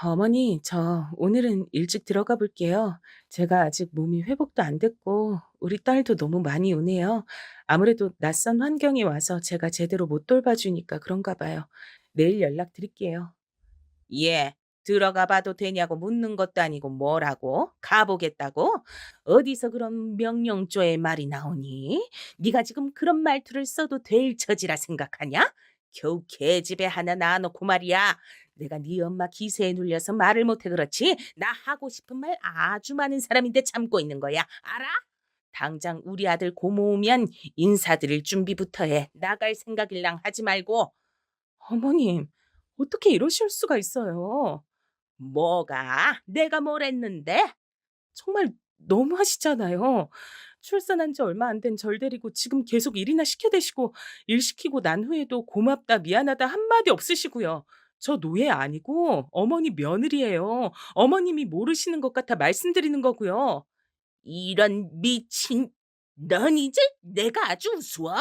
어머니, 저 오늘은 일찍 들어가 볼게요. 제가 아직 몸이 회복도 안 됐고, 우리 딸도 너무 많이 우네요. 아무래도 낯선 환경에 와서 제가 제대로 못 돌봐주니까 그런가 봐요. 내일 연락드릴게요. 예, 들어가 봐도 되냐고 묻는 것도 아니고 뭐라고? 가보겠다고? 어디서 그런 명령조의 말이 나오니? 네가 지금 그런 말투를 써도 될 처지라 생각하냐? 겨우 계집애 하나 낳아놓고 말이야. 내가 네 엄마 기세에 눌려서 말을 못해 그렇지? 나 하고 싶은 말 아주 많은 사람인데 참고 있는 거야. 알아? 당장 우리 아들 고모 오면 인사드릴 준비부터 해. 나갈 생각일랑 하지 말고. 어머님, 어떻게 이러실 수가 있어요? 뭐가? 내가 뭘 했는데? 정말 너무하시잖아요. 출산한 지 얼마 안 된 절 데리고 지금 계속 일이나 시켜대시고 일 시키고 난 후에도 고맙다 미안하다 한마디 없으시고요. 저 노예 아니고 어머니 며느리예요. 어머님이 모르시는 것 같아 말씀드리는 거고요. 이런 미친, 넌 이제 내가 아주 우스워?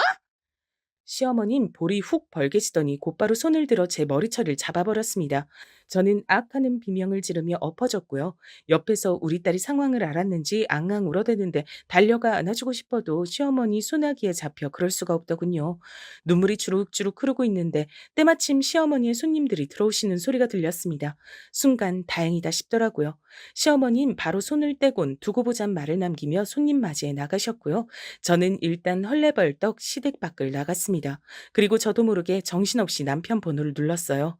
시어머님 볼이 훅 벌개지더니 곧바로 손을 들어 제 머리털을 잡아버렸습니다. 저는 악하는 비명을 지르며 엎어졌고요. 옆에서 우리 딸이 상황을 알았는지 앙앙 울어대는데 달려가 안아주고 싶어도 시어머니 소나기에 잡혀 그럴 수가 없더군요. 눈물이 주룩주룩 흐르고 있는데 때마침 시어머니의 손님들이 들어오시는 소리가 들렸습니다. 순간 다행이다 싶더라고요. 시어머님 바로 손을 떼곤 두고 보잔 말을 남기며 손님 맞이해 나가셨고요. 저는 일단 헐레벌떡 시댁 밖을 나갔습니다. 그리고 저도 모르게 정신없이 남편 번호를 눌렀어요.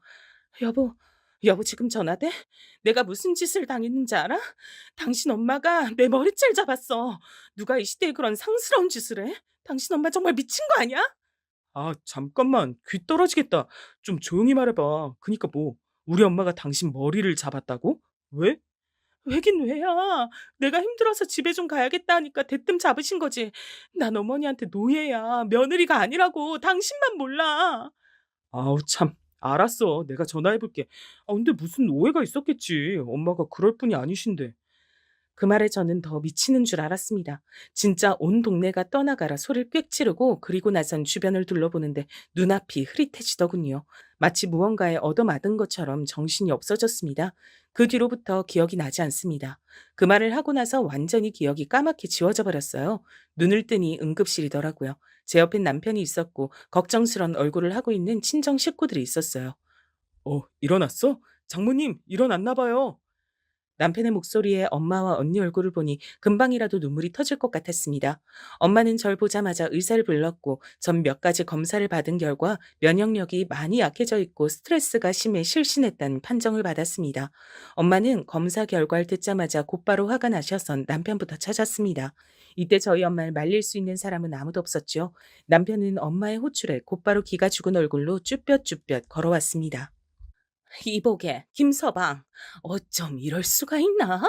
여보, 여보, 지금 전화돼? 내가 무슨 짓을 당했는지 알아? 당신 엄마가 내 머리채를 잡았어. 누가 이 시대에 그런 상스러운 짓을 해? 당신 엄마 정말 미친 거 아니야? 아, 잠깐만. 귀 떨어지겠다. 좀 조용히 말해봐. 그니까 뭐, 우리 엄마가 당신 머리를 잡았다고? 왜? 왜긴 왜야. 내가 힘들어서 집에 좀 가야겠다 하니까 대뜸 잡으신 거지. 난 어머니한테 노예야. 며느리가 아니라고. 당신만 몰라. 아우 참. 알았어. 내가 전화해볼게. 아, 근데 무슨 오해가 있었겠지. 엄마가 그럴 분이 아니신데. 그 말에 저는 더 미치는 줄 알았습니다. 진짜 온 동네가 떠나가라 소리를 꽥 지르고 그리고 나선 주변을 둘러보는데 눈앞이 흐릿해지더군요. 마치 무언가에 얻어맞은 것처럼 정신이 없어졌습니다. 그 뒤로부터 기억이 나지 않습니다. 그 말을 하고 나서 완전히 기억이 까맣게 지워져 버렸어요. 눈을 뜨니 응급실이더라고요. 제 옆엔 남편이 있었고 걱정스런 얼굴을 하고 있는 친정 식구들이 있었어요. 일어났어? 장모님, 일어났나 봐요. 남편의 목소리에 엄마와 언니 얼굴을 보니 금방이라도 눈물이 터질 것 같았습니다. 엄마는 절 보자마자 의사를 불렀고 전 몇 가지 검사를 받은 결과 면역력이 많이 약해져 있고 스트레스가 심해 실신했다는 판정을 받았습니다. 엄마는 검사 결과를 듣자마자 곧바로 화가 나셔서 남편부터 찾았습니다. 이때 저희 엄마를 말릴 수 있는 사람은 아무도 없었죠. 남편은 엄마의 호출에 곧바로 기가 죽은 얼굴로 쭈뼛쭈뼛 걸어왔습니다. 이보게, 김서방, 어쩜 이럴 수가 있나?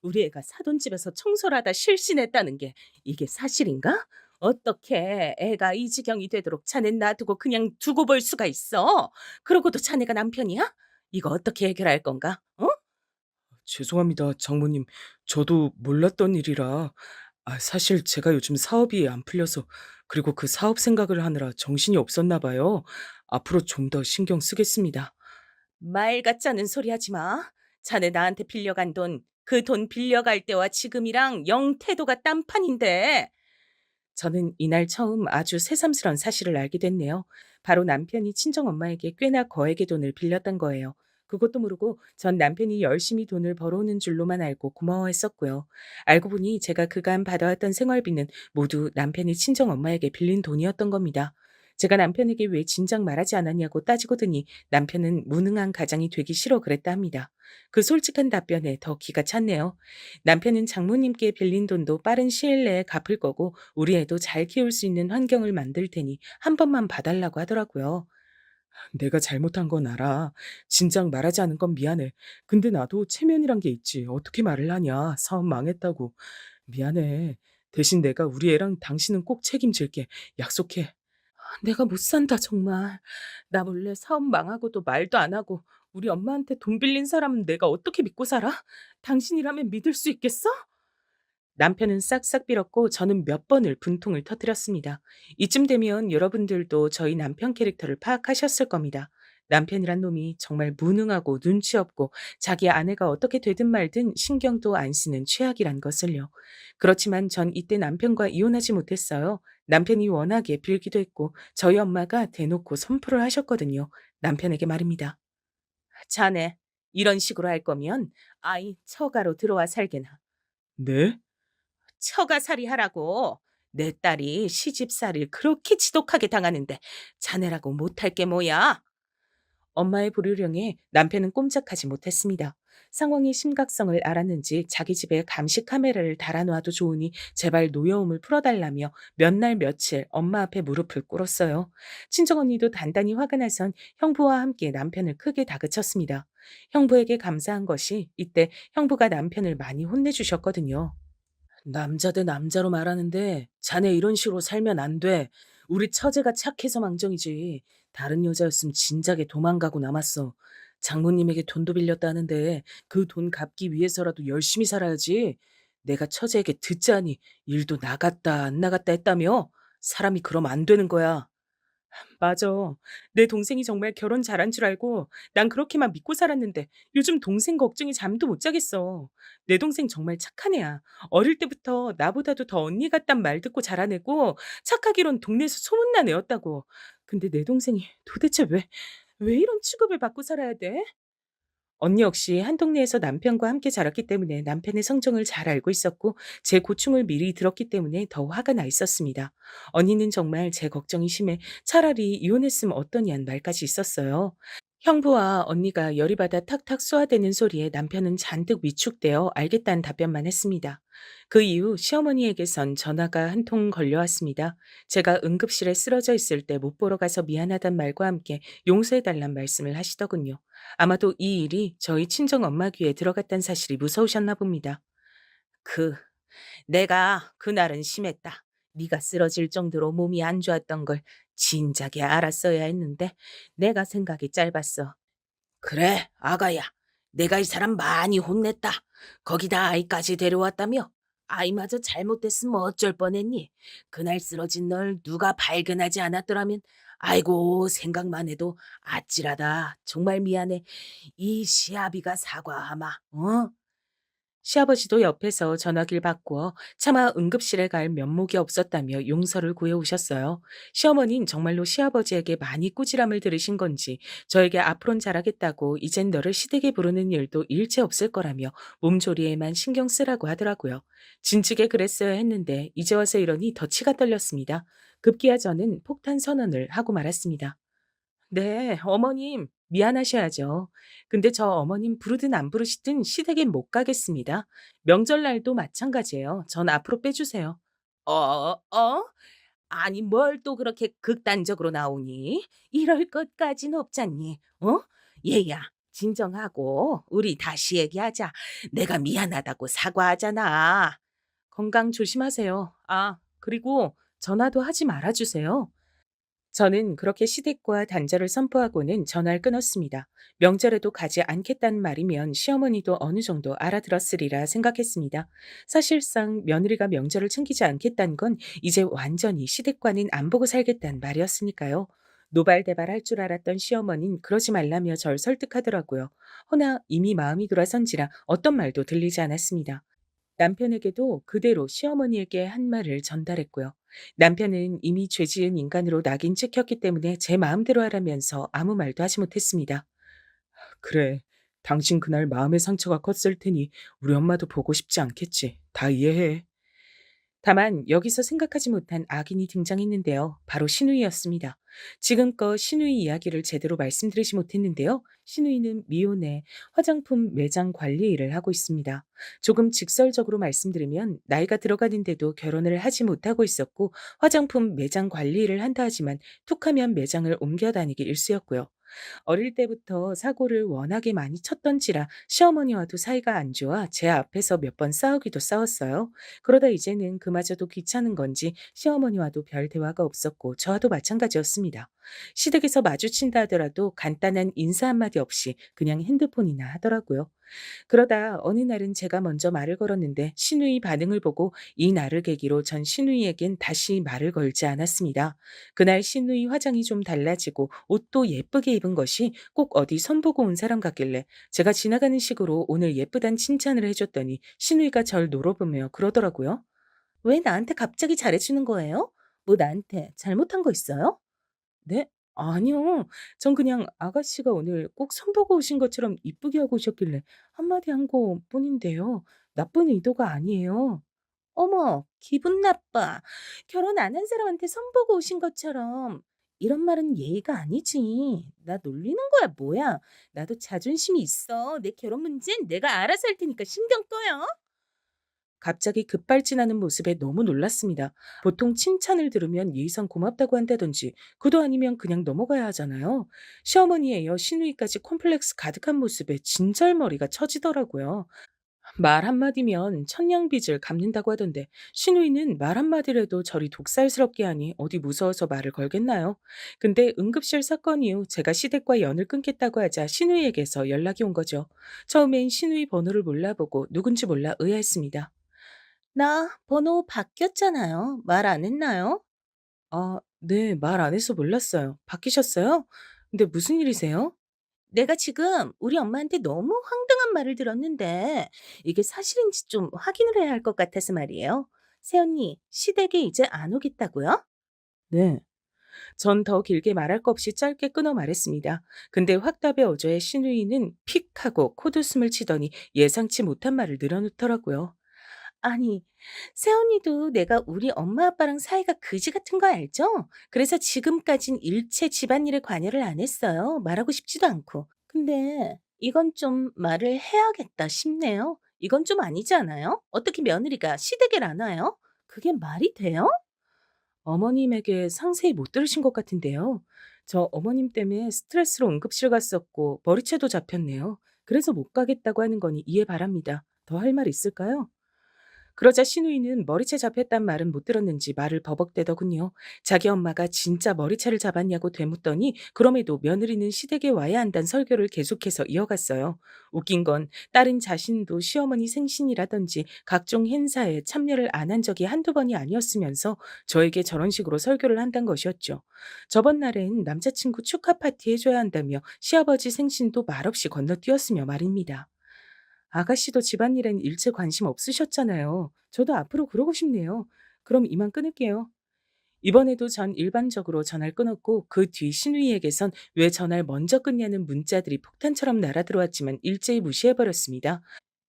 우리 애가 사돈 집에서 청소를 하다 실신했다는 게 이게 사실인가? 어떻게 애가 이 지경이 되도록 자네 놔두고 그냥 두고 볼 수가 있어? 그러고도 자네가 남편이야? 이거 어떻게 해결할 건가? 어? 죄송합니다, 장모님. 저도 몰랐던 일이라. 사실 제가 요즘 사업이 안 풀려서 그리고 그 사업 생각을 하느라 정신이 없었나 봐요. 앞으로 좀 더 신경 쓰겠습니다. 말 같지 않은 소리 하지 마. 자네 나한테 빌려간 돈, 그 돈 빌려갈 때와 지금이랑 영 태도가 딴판인데. 저는 이날 처음 아주 새삼스런 사실을 알게 됐네요. 바로 남편이 친정엄마에게 꽤나 거액의 돈을 빌렸던 거예요. 그것도 모르고 전 남편이 열심히 돈을 벌어오는 줄로만 알고 고마워했었고요. 알고 보니 제가 그간 받아왔던 생활비는 모두 남편이 친정엄마에게 빌린 돈이었던 겁니다. 제가 남편에게 왜 진작 말하지 않았냐고 따지고더니 남편은 무능한 가장이 되기 싫어 그랬다 합니다. 그 솔직한 답변에 더 기가 찼네요. 남편은 장모님께 빌린 돈도 빠른 시일 내에 갚을 거고 우리 애도 잘 키울 수 있는 환경을 만들 테니 한 번만 봐달라고 하더라고요. 내가 잘못한 건 알아. 진작 말하지 않은 건 미안해. 근데 나도 체면이란 게 있지. 어떻게 말을 하냐. 사업 망했다고. 미안해. 대신 내가 우리 애랑 당신은 꼭 책임질게. 약속해. 내가 못 산다, 정말. 나 몰래 사업 망하고도 말도 안 하고 우리 엄마한테 돈 빌린 사람은 내가 어떻게 믿고 살아? 당신이라면 믿을 수 있겠어? 남편은 싹싹 빌었고 저는 몇 번을 분통을 터뜨렸습니다. 이쯤 되면 여러분들도 저희 남편 캐릭터를 파악하셨을 겁니다. 남편이란 놈이 정말 무능하고 눈치 없고 자기 아내가 어떻게 되든 말든 신경도 안 쓰는 최악이란 것을요. 그렇지만 전 이때 남편과 이혼하지 못했어요. 남편이 워낙에 빌기도 했고 저희 엄마가 대놓고 선포를 하셨거든요. 남편에게 말입니다. 자네, 이런 식으로 할 거면 아이 처가로 들어와 살게나. 네? 처가살이 하라고. 내 딸이 시집살이를 그렇게 지독하게 당하는데 자네라고 못할 게 뭐야? 엄마의 불효령에 남편은 꼼짝하지 못했습니다. 상황의 심각성을 알았는지 자기 집에 감시 카메라를 달아놔도 좋으니 제발 노여움을 풀어달라며 몇 날 며칠 엄마 앞에 무릎을 꿇었어요. 친정언니도 단단히 화가 나선 형부와 함께 남편을 크게 다그쳤습니다. 형부에게 감사한 것이 이때 형부가 남편을 많이 혼내주셨거든요. 남자 대 남자로 말하는데 자네 이런 식으로 살면 안 돼. 우리 처제가 착해서 망정이지. 다른 여자였으면 진작에 도망가고 남았어. 장모님에게 돈도 빌렸다는데 그 돈 갚기 위해서라도 열심히 살아야지. 내가 처제에게 듣자니 일도 나갔다 안 나갔다 했다며? 사람이 그럼 안 되는 거야. 맞아. 내 동생이 정말 결혼 잘한 줄 알고 난 그렇게만 믿고 살았는데 요즘 동생 걱정이 잠도 못 자겠어. 내 동생 정말 착한 애야. 어릴 때부터 나보다도 더 언니 같단 말 듣고 자란 애고 착하기론 동네에서 소문난 애였다고. 근데 내 동생이 도대체 왜 이런 취급을 받고 살아야 돼? 언니 역시 한 동네에서 남편과 함께 자랐기 때문에 남편의 성정을 잘 알고 있었고 제 고충을 미리 들었기 때문에 더 화가 나 있었습니다. 언니는 정말 제 걱정이 심해 차라리 이혼했으면 어떠냐는 말까지 있었어요. 형부와 언니가 열이 받아 탁탁 쏘아대는 소리에 남편은 잔뜩 위축되어 알겠다는 답변만 했습니다. 그 이후 시어머니에게선 전화가 한 통 걸려왔습니다. 제가 응급실에 쓰러져 있을 때 못 보러 가서 미안하단 말과 함께 용서해달란 말씀을 하시더군요. 아마도 이 일이 저희 친정 엄마 귀에 들어갔다는 사실이 무서우셨나 봅니다. 그 내가 그날은 심했다. 네가 쓰러질 정도로 몸이 안 좋았던 걸 진작에 알았어야 했는데 내가 생각이 짧았어. 그래, 아가야. 내가 이 사람 많이 혼냈다. 거기다 아이까지 데려왔다며? 아이마저 잘못됐으면 어쩔 뻔했니? 그날 쓰러진 널 누가 발견하지 않았더라면, 아이고, 생각만 해도 아찔하다. 정말 미안해. 이 시아비가 사과하마, 어? 시아버지도 옆에서 전화기를 바꾸어 차마 응급실에 갈 면목이 없었다며 용서를 구해오셨어요. 시어머니는 정말로 시아버지에게 많이 꾸지람을 들으신 건지 저에게 앞으론 잘하겠다고 이젠 너를 시댁에 부르는 일도 일체 없을 거라며 몸조리에만 신경 쓰라고 하더라고요. 진즉에 그랬어야 했는데 이제 와서 이러니 더 치가 떨렸습니다. 급기야 저는 폭탄 선언을 하고 말았습니다. 네, 어머님, 미안하셔야죠. 근데 저 어머님 부르든 안 부르시든 시댁엔 못 가겠습니다. 명절날도 마찬가지예요. 전 앞으로 빼주세요. 어? 아니, 뭘 또 그렇게 극단적으로 나오니? 이럴 것까진 없잖니, 어? 얘야, 진정하고, 우리 다시 얘기하자. 내가 미안하다고 사과하잖아. 건강 조심하세요. 아, 그리고 전화도 하지 말아주세요. 저는 그렇게 시댁과 단절을 선포하고는 전화를 끊었습니다. 명절에도 가지 않겠다는 말이면 시어머니도 어느 정도 알아들었으리라 생각했습니다. 사실상 며느리가 명절을 챙기지 않겠다는 건 이제 완전히 시댁과는 안 보고 살겠다는 말이었으니까요. 노발대발 할 줄 알았던 시어머니는 그러지 말라며 절 설득하더라고요. 허나 이미 마음이 돌아선지라 어떤 말도 들리지 않았습니다. 남편에게도 그대로 시어머니에게 한 말을 전달했고요. 남편은 이미 죄 지은 인간으로 낙인 찍혔기 때문에 제 마음대로 하라면서 아무 말도 하지 못했습니다. 그래, 당신 그날 마음의 상처가 컸을 테니 우리 엄마도 보고 싶지 않겠지. 다 이해해. 다만 여기서 생각하지 못한 악인이 등장했는데요. 바로 시누이였습니다. 지금껏 시누이 이야기를 제대로 말씀드리지 못했는데요. 시누이는 미혼에 화장품 매장 관리 일을 하고 있습니다. 조금 직설적으로 말씀드리면 나이가 들어가는데도 결혼을 하지 못하고 있었고 화장품 매장 관리 일을 한다 하지만 툭하면 매장을 옮겨 다니기 일쑤였고요. 어릴 때부터 사고를 워낙에 많이 쳤던지라 시어머니와도 사이가 안 좋아 제 앞에서 몇 번 싸우기도 싸웠어요. 그러다 이제는 그마저도 귀찮은 건지 시어머니와도 별 대화가 없었고 저와도 마찬가지였습니다. 시댁에서 마주친다 하더라도 간단한 인사 한마디 없이 그냥 핸드폰이나 하더라고요. 그러다 어느 날은 제가 먼저 말을 걸었는데 시누이 반응을 보고 이 날을 계기로 전 시누이에겐 다시 말을 걸지 않았습니다. 그날 시누이 화장이 좀 달라지고 옷도 예쁘게 입은 것이 꼭 어디 선보고 온 사람 같길래 제가 지나가는 식으로 오늘 예쁘단 칭찬을 해줬더니 시누이가 절 노려보며 그러더라고요. 왜 나한테 갑자기 잘해주는 거예요? 뭐 나한테 잘못한 거 있어요? 네? 아니요. 전 그냥 아가씨가 오늘 꼭 선보고 오신 것처럼 이쁘게 하고 오셨길래 한마디 한 것뿐인데요. 나쁜 의도가 아니에요. 어머, 기분 나빠. 결혼 안 한 사람한테 선보고 오신 것처럼. 이런 말은 예의가 아니지. 나 놀리는 거야, 뭐야. 나도 자존심이 있어. 내 결혼 문제는 내가 알아서 할 테니까 신경 꺼요. 갑자기 급발진하는 모습에 너무 놀랐습니다. 보통 칭찬을 들으면 예의상 고맙다고 한다든지 그도 아니면 그냥 넘어가야 하잖아요. 시어머니에 이어 시누이까지 콤플렉스 가득한 모습에 진절머리가 처지더라고요. 말 한마디면 천냥빚을 갚는다고 하던데 시누이는 말 한마디라도 저리 독살스럽게 하니 어디 무서워서 말을 걸겠나요? 근데 응급실 사건 이후 제가 시댁과 연을 끊겠다고 하자 시누이에게서 연락이 온 거죠. 처음엔 시누이 번호를 몰라보고 누군지 몰라 의아했습니다. 나 번호 바뀌었잖아요. 말 안 했나요? 아, 네, 말 안 해서 몰랐어요. 바뀌셨어요? 근데 무슨 일이세요? 내가 지금 우리 엄마한테 너무 황당한 말을 들었는데 이게 사실인지 좀 확인을 해야 할 것 같아서 말이에요. 새언니, 시댁에 이제 안 오겠다고요? 네. 전 더 길게 말할 거 없이 짧게 끊어 말했습니다. 근데 확답의 어조에 시누이는 픽 하고 코웃음을 치더니 예상치 못한 말을 늘어놓더라고요. 아니, 새언니도 내가 우리 엄마 아빠랑 사이가 그지 같은 거 알죠? 그래서 지금까진 일체 집안일에 관여를 안 했어요. 말하고 싶지도 않고. 근데 이건 좀 말을 해야겠다 싶네요. 이건 좀 아니지 않아요? 어떻게 며느리가 시댁을 안 와요? 그게 말이 돼요? 어머님에게 상세히 못 들으신 것 같은데요. 저 어머님 때문에 스트레스로 응급실 갔었고 머리채도 잡혔네요. 그래서 못 가겠다고 하는 거니 이해 바랍니다. 더 할 말 있을까요? 그러자 신우이는 머리채 잡혔단 말은 못 들었는지 말을 버벅대더군요. 자기 엄마가 진짜 머리채를 잡았냐고 되묻더니 그럼에도 며느리는 시댁에 와야 한다는 설교를 계속해서 이어갔어요. 웃긴 건 딸은 자신도 시어머니 생신이라든지 각종 행사에 참여를 안 한 적이 한두 번이 아니었으면서 저에게 저런 식으로 설교를 한다는 것이었죠. 저번 날엔 남자친구 축하 파티 해줘야 한다며 시아버지 생신도 말없이 건너뛰었으며 말입니다. 아가씨도 집안일엔 일체 관심 없으셨잖아요. 저도 앞으로 그러고 싶네요. 그럼 이만 끊을게요. 이번에도 전 일반적으로 전화를 끊었고 그 뒤 신우이에게선 왜 전화를 먼저 끊냐는 문자들이 폭탄처럼 날아들어왔지만 일제히 무시해버렸습니다.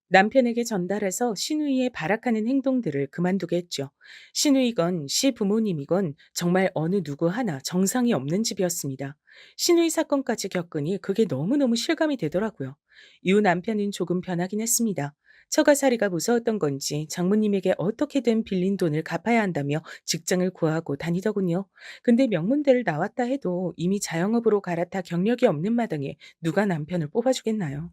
남편에게 전달해서 시누이의 발악하는 행동들을 그만두게 했죠. 시누이건 시부모님이건 정말 어느 누구 하나 정상이 없는 집이었습니다. 시누이 사건까지 겪으니 그게 너무너무 실감이 되더라고요. 이후 남편은 조금 변하긴 했습니다. 처가살이가 무서웠던 건지 장모님에게 어떻게든 빌린 돈을 갚아야 한다며 직장을 구하고 다니더군요. 근데 명문대를 나왔다 해도 이미 자영업으로 갈아타 경력이 없는 마당에 누가 남편을 뽑아주겠나요?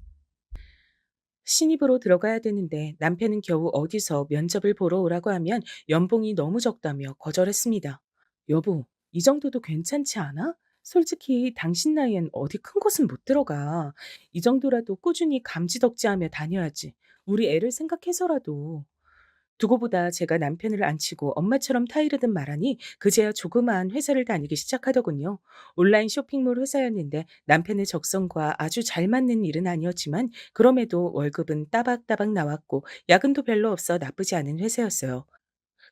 신입으로 들어가야 되는데 남편은 겨우 어디서 면접을 보러 오라고 하면 연봉이 너무 적다며 거절했습니다. 여보, 이 정도도 괜찮지 않아? 솔직히 당신 나이엔 어디 큰 곳은 못 들어가. 이 정도라도 꾸준히 감지덕지하며 다녀야지. 우리 애를 생각해서라도. 두고 보다 제가 남편을 안치고 엄마처럼 타이르듯 말하니 그제야 조그마한 회사를 다니기 시작하더군요. 온라인 쇼핑몰 회사였는데 남편의 적성과 아주 잘 맞는 일은 아니었지만 그럼에도 월급은 따박따박 나왔고 야근도 별로 없어 나쁘지 않은 회사였어요.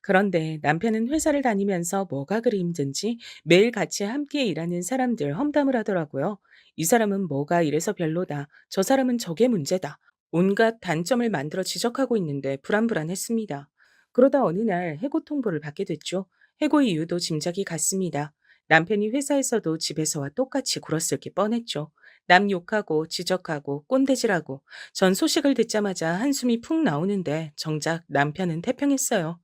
그런데 남편은 회사를 다니면서 뭐가 그리 힘든지 매일 같이 함께 일하는 사람들 험담을 하더라고요. 이 사람은 뭐가 이래서 별로다. 저 사람은 저게 문제다. 온갖 단점을 만들어 지적하고 있는데 불안불안했습니다. 그러다 어느 날 해고 통보를 받게 됐죠. 해고 이유도 짐작이 갔습니다. 남편이 회사에서도 집에서와 똑같이 굴었을 게 뻔했죠. 남 욕하고 지적하고 꼰대질하고 전 소식을 듣자마자 한숨이 푹 나오는데 정작 남편은 태평했어요.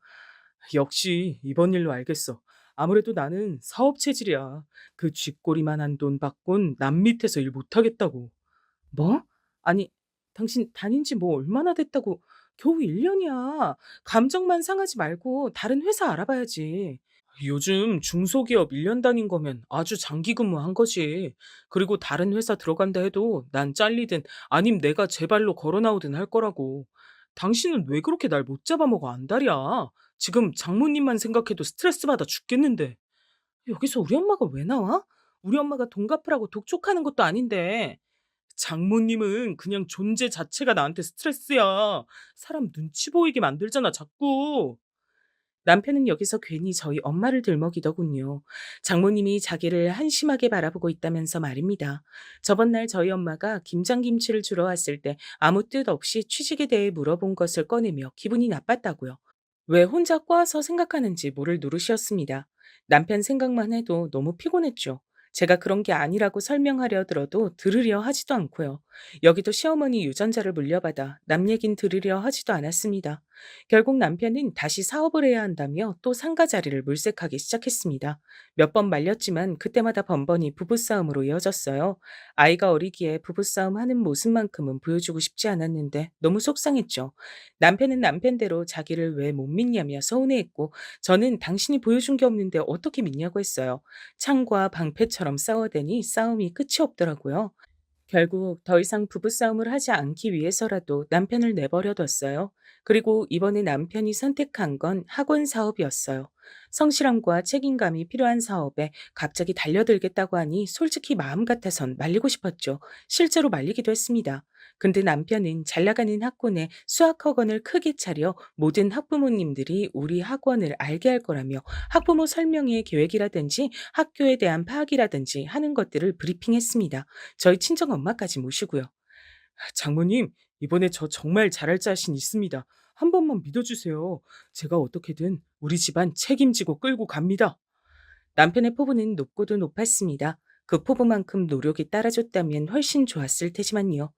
역시 이번 일로 알겠어. 아무래도 나는 사업 체질이야. 그 쥐꼬리만한 돈 받곤 남 밑에서 일 못하겠다고. 뭐? 아니, 당신 다닌 지 뭐 얼마나 됐다고 겨우 1년이야. 감정만 상하지 말고 다른 회사 알아봐야지. 요즘 중소기업 1년 다닌 거면 아주 장기 근무한 거지. 그리고 다른 회사 들어간다 해도 난 잘리든 아님 내가 제 발로 걸어 나오든 할 거라고. 당신은 왜 그렇게 날 못 잡아먹어 안달이야. 지금 장모님만 생각해도 스트레스 받아 죽겠는데. 여기서 우리 엄마가 왜 나와? 우리 엄마가 돈 갚으라고 독촉하는 것도 아닌데. 장모님은 그냥 존재 자체가 나한테 스트레스야. 사람 눈치 보이게 만들잖아, 자꾸. 남편은 여기서 괜히 저희 엄마를 들먹이더군요. 장모님이 자기를 한심하게 바라보고 있다면서 말입니다. 저번 날 저희 엄마가 김장김치를 주러 왔을 때 아무 뜻 없이 취직에 대해 물어본 것을 꺼내며 기분이 나빴다고요. 왜 혼자 꽈서 생각하는지 모를 노릇이었습니다. 남편 생각만 해도 너무 피곤했죠. 제가 그런 게 아니라고 설명하려 들어도 들으려 하지도 않고요. 여기도 시어머니 유전자를 물려받아 남 얘긴 들으려 하지도 않았습니다. 결국 남편은 다시 사업을 해야 한다며 또 상가 자리를 물색하기 시작했습니다. 몇 번 말렸지만 그때마다 번번이 부부싸움으로 이어졌어요. 아이가 어리기에 부부싸움 하는 모습만큼은 보여주고 싶지 않았는데 너무 속상했죠. 남편은 남편대로 자기를 왜 못 믿냐며 서운해했고 저는 당신이 보여준 게 없는데 어떻게 믿냐고 했어요. 창과 방패처럼 싸워대니 싸움이 끝이 없더라고요. 결국 더 이상 부부싸움을 하지 않기 위해서라도 남편을 내버려뒀어요. 그리고 이번에 남편이 선택한 건 학원 사업이었어요. 성실함과 책임감이 필요한 사업에 갑자기 달려들겠다고 하니 솔직히 마음 같아선 말리고 싶었죠. 실제로 말리기도 했습니다. 근데 남편은 잘 나가는 학군에 수학학원을 크게 차려 모든 학부모님들이 우리 학원을 알게 할 거라며 학부모 설명회 계획이라든지 학교에 대한 파악이라든지 하는 것들을 브리핑했습니다. 저희 친정 엄마까지 모시고요. 장모님, 이번에 저 정말 잘할 자신 있습니다. 한 번만 믿어주세요. 제가 어떻게든 우리 집안 책임지고 끌고 갑니다. 남편의 포부는 높고도 높았습니다. 그 포부만큼 노력이 따라줬다면 훨씬 좋았을 테지만요.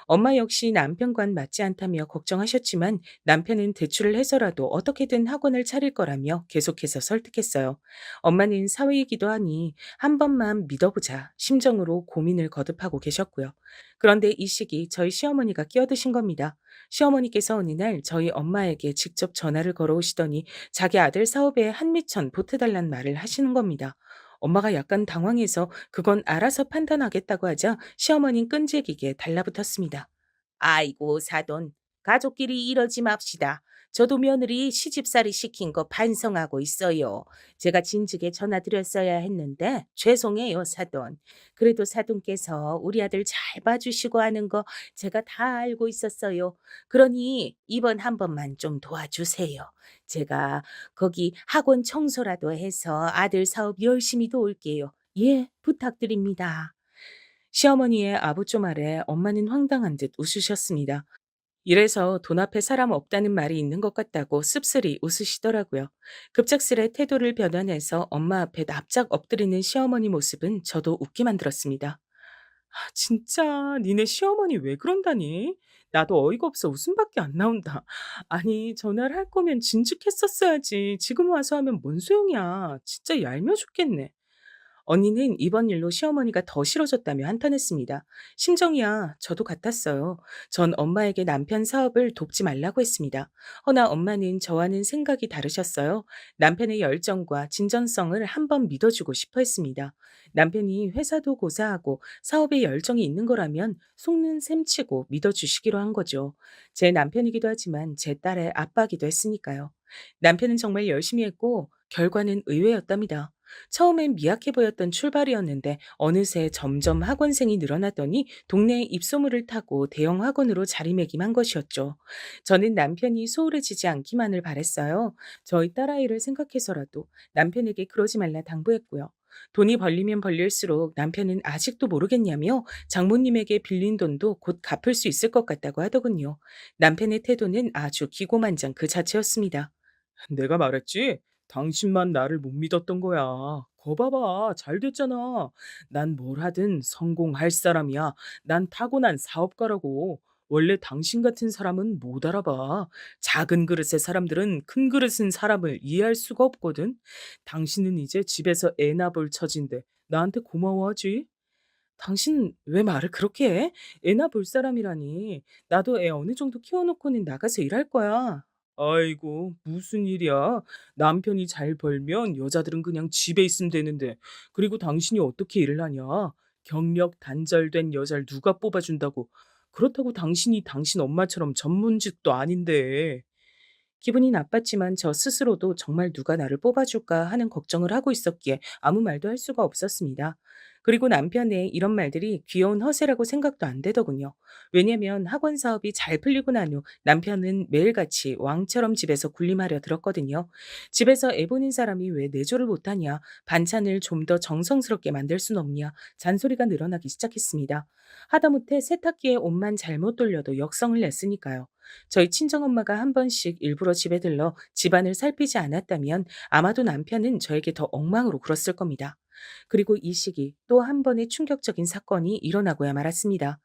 엄마 역시 남편과는 맞지 않다며 걱정하셨지만 남편은 대출을 해서라도 어떻게든 학원을 차릴 거라며 계속해서 설득했어요. 엄마는 사회이기도 하니 한 번만 믿어보자 심정으로 고민을 거듭하고 계셨고요. 그런데 이 시기 저희 시어머니가 끼어드신 겁니다. 시어머니께서 어느 날 저희 엄마에게 직접 전화를 걸어오시더니 자기 아들 사업에 한미천 보태달란 말을 하시는 겁니다. 엄마가 약간 당황해서 그건 알아서 판단하겠다고 하자 시어머니는 끈질기게 달라붙었습니다. 아이고 사돈, 가족끼리 이러지 맙시다. 저도 며느리 시집살이 시킨 거 반성하고 있어요. 제가 진즉에 전화드렸어야 했는데 죄송해요 사돈. 그래도 사돈께서 우리 아들 잘 봐주시고 하는 거 제가 다 알고 있었어요. 그러니 이번 한 번만 좀 도와주세요. 제가 거기 학원 청소라도 해서 아들 사업 열심히 도울게요. 예, 부탁드립니다. 시어머니의 아부조 말에 엄마는 황당한 듯 웃으셨습니다. 이래서 돈 앞에 사람 없다는 말이 있는 것 같다고 씁쓸히 웃으시더라고요. 급작스레 태도를 변환해서 엄마 앞에 납작 엎드리는 시어머니 모습은 저도 웃게 만들었습니다. 진짜 니네 시어머니 왜 그런다니? 나도 어이가 없어 웃음밖에 안 나온다. 아니, 전화를 할 거면 진즉했었어야지. 지금 와서 하면 뭔 소용이야. 진짜 얄미워 죽겠네. 언니는 이번 일로 시어머니가 더 싫어졌다며 한탄했습니다. 심정이야 저도 같았어요. 전 엄마에게 남편 사업을 돕지 말라고 했습니다. 허나 엄마는 저와는 생각이 다르셨어요. 남편의 열정과 진전성을 한번 믿어주고 싶어 했습니다. 남편이 회사도 고사하고 사업에 열정이 있는 거라면 속는 셈치고 믿어주시기로 한 거죠. 제 남편이기도 하지만 제 딸의 아빠기도 했으니까요. 남편은 정말 열심히 했고 결과는 의외였답니다. 처음엔 미약해 보였던 출발이었는데 어느새 점점 학원생이 늘어나더니 동네에 입소문을 타고 대형 학원으로 자리매김한 것이었죠. 저는 남편이 소홀해지지 않기만을 바랬어요. 저희 딸아이를 생각해서라도 남편에게 그러지 말라 당부했고요. 돈이 벌리면 벌릴수록 남편은 아직도 모르겠냐며 장모님에게 빌린 돈도 곧 갚을 수 있을 것 같다고 하더군요. 남편의 태도는 아주 기고만장 그 자체였습니다. 내가 말했지? 당신만 나를 못 믿었던 거야. 거 봐봐. 잘 됐잖아. 난 뭘 하든 성공할 사람이야. 난 타고난 사업가라고. 원래 당신 같은 사람은 못 알아봐. 작은 그릇의 사람들은 큰 그릇은 사람을 이해할 수가 없거든. 당신은 이제 집에서 애나 볼 처진데 나한테 고마워하지? 당신 왜 말을 그렇게 해? 애나 볼 사람이라니. 나도 애 어느 정도 키워놓고는 나가서 일할 거야. 아이고, 무슨 일이야. 남편이 잘 벌면 여자들은 그냥 집에 있으면 되는데. 그리고 당신이 어떻게 일을 하냐? 경력 단절된 여자를 누가 뽑아준다고. 그렇다고 당신이 당신 엄마처럼 전문직도 아닌데. 기분이 나빴지만 저 스스로도 정말 누가 나를 뽑아줄까 하는 걱정을 하고 있었기에 아무 말도 할 수가 없었습니다. 그리고 남편의 이런 말들이 귀여운 허세라고 생각도 안 되더군요. 왜냐면 학원 사업이 잘 풀리고 난 후 남편은 매일같이 왕처럼 집에서 군림하려 들었거든요. 집에서 애 보는 사람이 왜 내조를 못하냐, 반찬을 좀 더 정성스럽게 만들 순 없냐, 잔소리가 늘어나기 시작했습니다. 하다못해 세탁기에 옷만 잘못 돌려도 역성을 냈으니까요. 저희 친정엄마가 한 번씩 일부러 집에 들러 집안을 살피지 않았다면 아마도 남편은 저에게 더 엉망으로 굴었을 겁니다. 그리고 이 시기 또 한 번의 충격적인 사건이 일어나고야 말았습니다.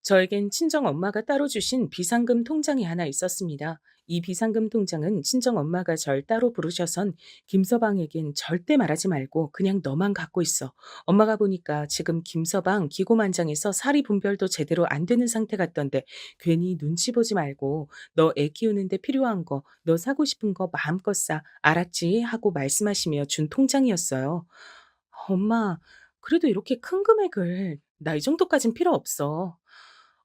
저에겐 친정엄마가 따로 주신 비상금 통장이 하나 있었습니다. 이 비상금 통장은 친정엄마가 절 따로 부르셔선 김서방에겐 절대 말하지 말고 그냥 너만 갖고 있어. 엄마가 보니까 지금 김서방 기고만장해서 사리 분별도 제대로 안 되는 상태 같던데 괜히 눈치 보지 말고 너 애 키우는데 필요한 거, 너 사고 싶은 거 마음껏 사. 알았지? 하고 말씀하시며 준 통장이었어요. 엄마, 그래도 이렇게 큰 금액을 나 이 정도까진 필요 없어.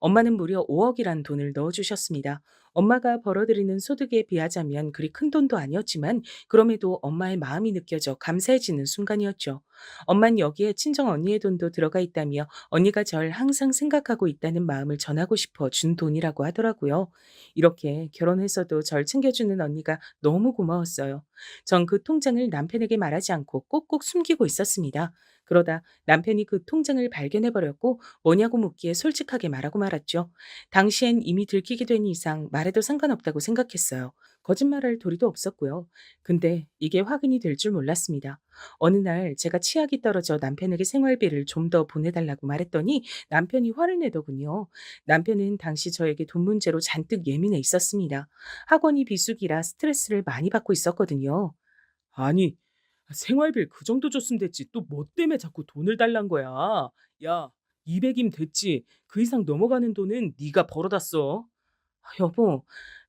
엄마는 무려 5억이란 돈을 넣어주셨습니다. 엄마가 벌어들이는 소득에 비하자면 그리 큰 돈도 아니었지만 그럼에도 엄마의 마음이 느껴져 감사해지는 순간이었죠. 엄만 여기에 친정 언니의 돈도 들어가 있다며 언니가 절 항상 생각하고 있다는 마음을 전하고 싶어 준 돈이라고 하더라고요. 이렇게 결혼해서도 절 챙겨주는 언니가 너무 고마웠어요. 전 그 통장을 남편에게 말하지 않고 꼭꼭 숨기고 있었습니다. 그러다 남편이 그 통장을 발견해버렸고 뭐냐고 묻기에 솔직하게 말하고 말았죠. 당시엔 이미 들키게 된 이상 말해도 상관없다고 생각했어요. 거짓말할 도리도 없었고요. 근데 이게 화근이 될 줄 몰랐습니다. 어느 날 제가 치약이 떨어져 남편에게 생활비를 좀 더 보내달라고 말했더니 남편이 화를 내더군요. 남편은 당시 저에게 돈 문제로 잔뜩 예민해 있었습니다. 학원이 비수기라 스트레스를 많이 받고 있었거든요. 아니, 생활비를 그 정도 줬으면 됐지. 또 뭐 때문에 자꾸 돈을 달란 거야? 야, 200이면 됐지. 그 이상 넘어가는 돈은 네가 벌어다 써. 여보,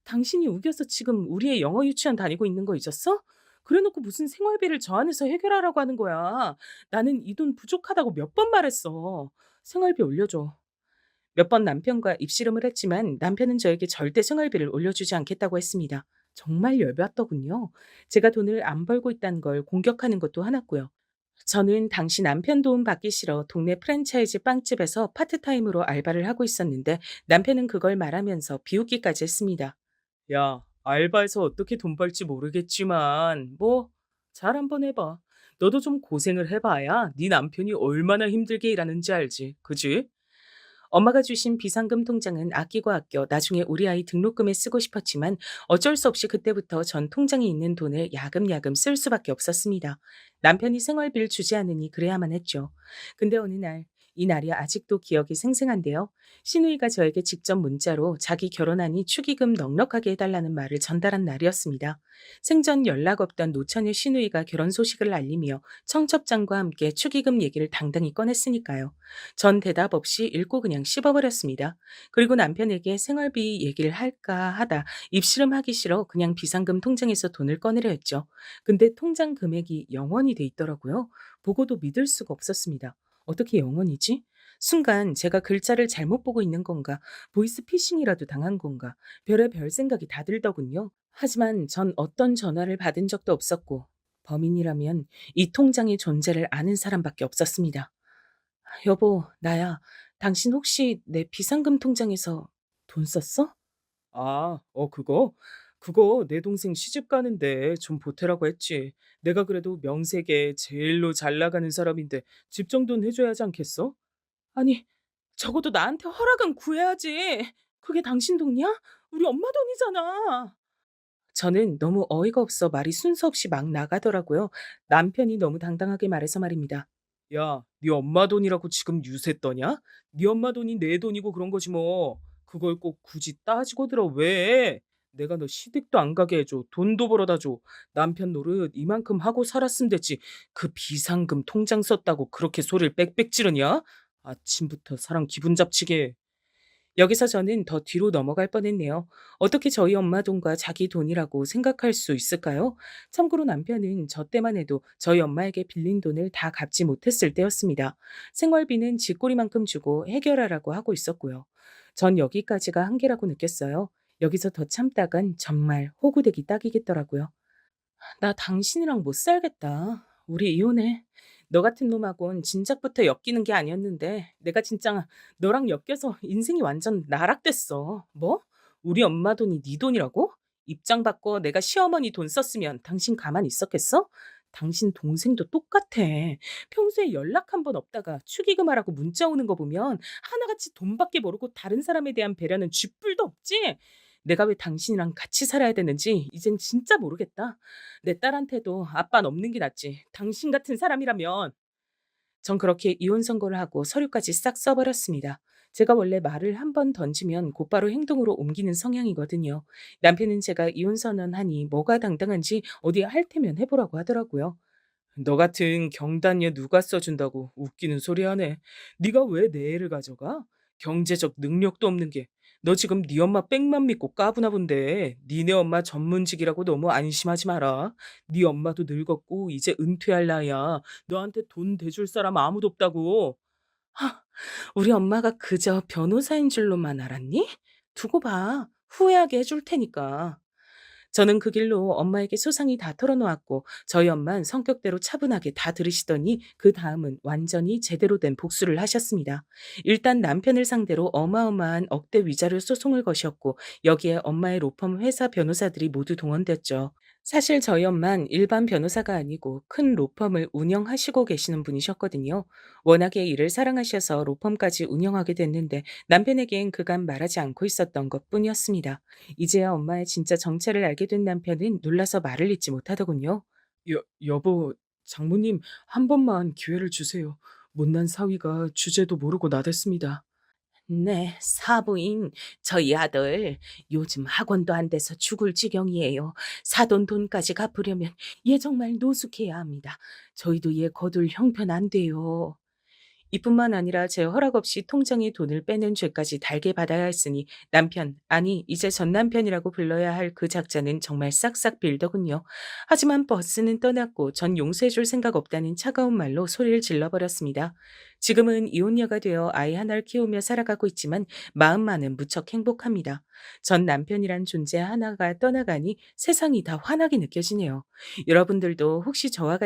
당신이 우겨서 지금 우리의 영어 유치원 다니고 있는 거 잊었어? 그래놓고 무슨 생활비를 저 안에서 해결하라고 하는 거야. 나는 이 돈 부족하다고 몇 번 말했어. 생활비 올려줘. 몇 번 남편과 입씨름을 했지만 남편은 저에게 절대 생활비를 올려주지 않겠다고 했습니다. 정말 열받더군요. 제가 돈을 안 벌고 있다는 걸 공격하는 것도 화났고요. 저는 당시 남편 도움 받기 싫어 동네 프랜차이즈 빵집에서 파트타임으로 알바를 하고 있었는데 남편은 그걸 말하면서 비웃기까지 했습니다. 야, 알바해서 어떻게 돈 벌지 모르겠지만 뭐 잘 한번 해봐. 너도 좀 고생을 해봐야 네 남편이 얼마나 힘들게 일하는지 알지. 그지? 엄마가 주신 비상금 통장은 아끼고 아껴 나중에 우리 아이 등록금에 쓰고 싶었지만 어쩔 수 없이 그때부터 전 통장에 있는 돈을 야금야금 쓸 수밖에 없었습니다. 남편이 생활비를 주지 않으니 그래야만 했죠. 근데 어느 날, 이 날이 아직도 기억이 생생한데요. 시누이가 저에게 직접 문자로 자기 결혼하니 축의금 넉넉하게 해달라는 말을 전달한 날이었습니다. 생전 연락 없던 노처녀 시누이가 결혼 소식을 알리며 청첩장과 함께 축의금 얘기를 당당히 꺼냈으니까요. 전 대답 없이 읽고 그냥 씹어버렸습니다. 그리고 남편에게 생활비 얘기를 할까 하다 입씨름하기 싫어 그냥 비상금 통장에서 돈을 꺼내려 했죠. 근데 통장 금액이 0원이 돼 있더라고요. 보고도 믿을 수가 없었습니다. 어떻게 0원이지? 순간 제가 글자를 잘못 보고 있는 건가, 보이스피싱이라도 당한 건가, 별의별 생각이 다 들더군요. 하지만 전 어떤 전화를 받은 적도 없었고, 범인이라면 이 통장의 존재를 아는 사람밖에 없었습니다. 여보, 나야. 당신 혹시 내 비상금 통장에서 돈 썼어? 아, 그거? 그거 내 동생 시집 가는데 좀 보태라고 했지. 내가 그래도 명색에 제일로 잘 나가는 사람인데 집 정도는 해줘야 하지 않겠어? 아니, 적어도 나한테 허락은 구해야지. 그게 당신 돈이야? 우리 엄마 돈이잖아. 저는 너무 어이가 없어 말이 순서 없이 막 나가더라고요. 남편이 너무 당당하게 말해서 말입니다. 야, 네 엄마 돈이라고 지금 유세 떠냐? 네 엄마 돈이 내 돈이고 그런 거지 뭐. 그걸 꼭 굳이 따지고 들어 왜? 내가 너 시댁도 안 가게 해줘. 돈도 벌어다 줘. 남편 노릇 이만큼 하고 살았으면 됐지. 그 비상금 통장 썼다고 그렇게 소리를 빽빽 지르냐? 아침부터 사람 기분 잡치게. 여기서 저는 더 뒤로 넘어갈 뻔했네요. 어떻게 저희 엄마 돈과 자기 돈이라고 생각할 수 있을까요? 참고로 남편은 저 때만 해도 저희 엄마에게 빌린 돈을 다 갚지 못했을 때였습니다. 생활비는 쥐꼬리만큼 주고 해결하라고 하고 있었고요. 전 여기까지가 한계라고 느꼈어요. 여기서 더 참다간 정말 호구되기 딱이겠더라고요. 나 당신이랑 못 살겠다. 우리 이혼해. 너 같은 놈하고는 진작부터 엮이는 게 아니었는데 내가 진짜 너랑 엮여서 인생이 완전 나락됐어. 뭐? 우리 엄마 돈이 네 돈이라고? 입장 바꿔 내가 시어머니 돈 썼으면 당신 가만히 있었겠어? 당신 동생도 똑같아. 평소에 연락 한 번 없다가 축의금하라고 문자 오는 거 보면 하나같이 돈밖에 모르고 다른 사람에 대한 배려는 쥐뿔도 없지? 내가 왜 당신이랑 같이 살아야 되는지 이젠 진짜 모르겠다. 내 딸한테도 아빠는 없는 게 낫지. 당신 같은 사람이라면. 전 그렇게 이혼 선고를 하고 서류까지 싹 써버렸습니다. 제가 원래 말을 한 번 던지면 곧바로 행동으로 옮기는 성향이거든요. 남편은 제가 이혼 선언하니 뭐가 당당한지 어디 할 테면 해보라고 하더라고요. 너 같은 경단녀 누가 써준다고 웃기는 소리 하네. 네가 왜 내 애를 가져가? 경제적 능력도 없는 게. 너 지금 네 엄마 백만 믿고 까부나 본데 니네 엄마 전문직이라고 너무 안심하지 마라. 네 엄마도 늙었고 이제 은퇴할 나이야. 너한테 돈 대줄 사람 아무도 없다고. 하, 우리 엄마가 그저 변호사인 줄로만 알았니? 두고 봐. 후회하게 해줄 테니까. 저는 그 길로 엄마에게 소상히 다 털어놓았고 저희 엄만 성격대로 차분하게 다 들으시더니 그 다음은 완전히 제대로 된 복수를 하셨습니다. 일단 남편을 상대로 어마어마한 억대 위자료 소송을 거셨고 여기에 엄마의 로펌 회사 변호사들이 모두 동원됐죠. 사실 저희 엄만 일반 변호사가 아니고 큰 로펌을 운영하시고 계시는 분이셨거든요. 워낙에 일을 사랑하셔서 로펌까지 운영하게 됐는데 남편에겐 그간 말하지 않고 있었던 것 뿐이었습니다. 이제야 엄마의 진짜 정체를 알게 된 남편은 놀라서 말을 잇지 못하더군요. 여보, 장모님, 한 번만 기회를 주세요. 못난 사위가 주제도 모르고 나댔습니다. 네, 사부인, 저희 아들 요즘 학원도 안 돼서 죽을 지경이에요. 사돈 돈까지 갚으려면 얘 정말 노숙해야 합니다. 저희도 얘 거둘 형편 안 돼요. 이뿐만 아니라 제 허락 없이 통장에 돈을 빼는 죄까지 달게 받아야 했으니 남편, 아니 이제 전 남편이라고 불러야 할 그 작자는 정말 싹싹 빌더군요. 하지만 버스는 떠났고 전 용서해줄 생각 없다는 차가운 말로 소리를 질러버렸습니다. 지금은 이혼녀가 되어 아이 하나를 키우며 살아가고 있지만 마음만은 무척 행복합니다. 전 남편이란 존재 하나가 떠나가니 세상이 다 환하게 느껴지네요. 여러분들도 혹시 저와 같은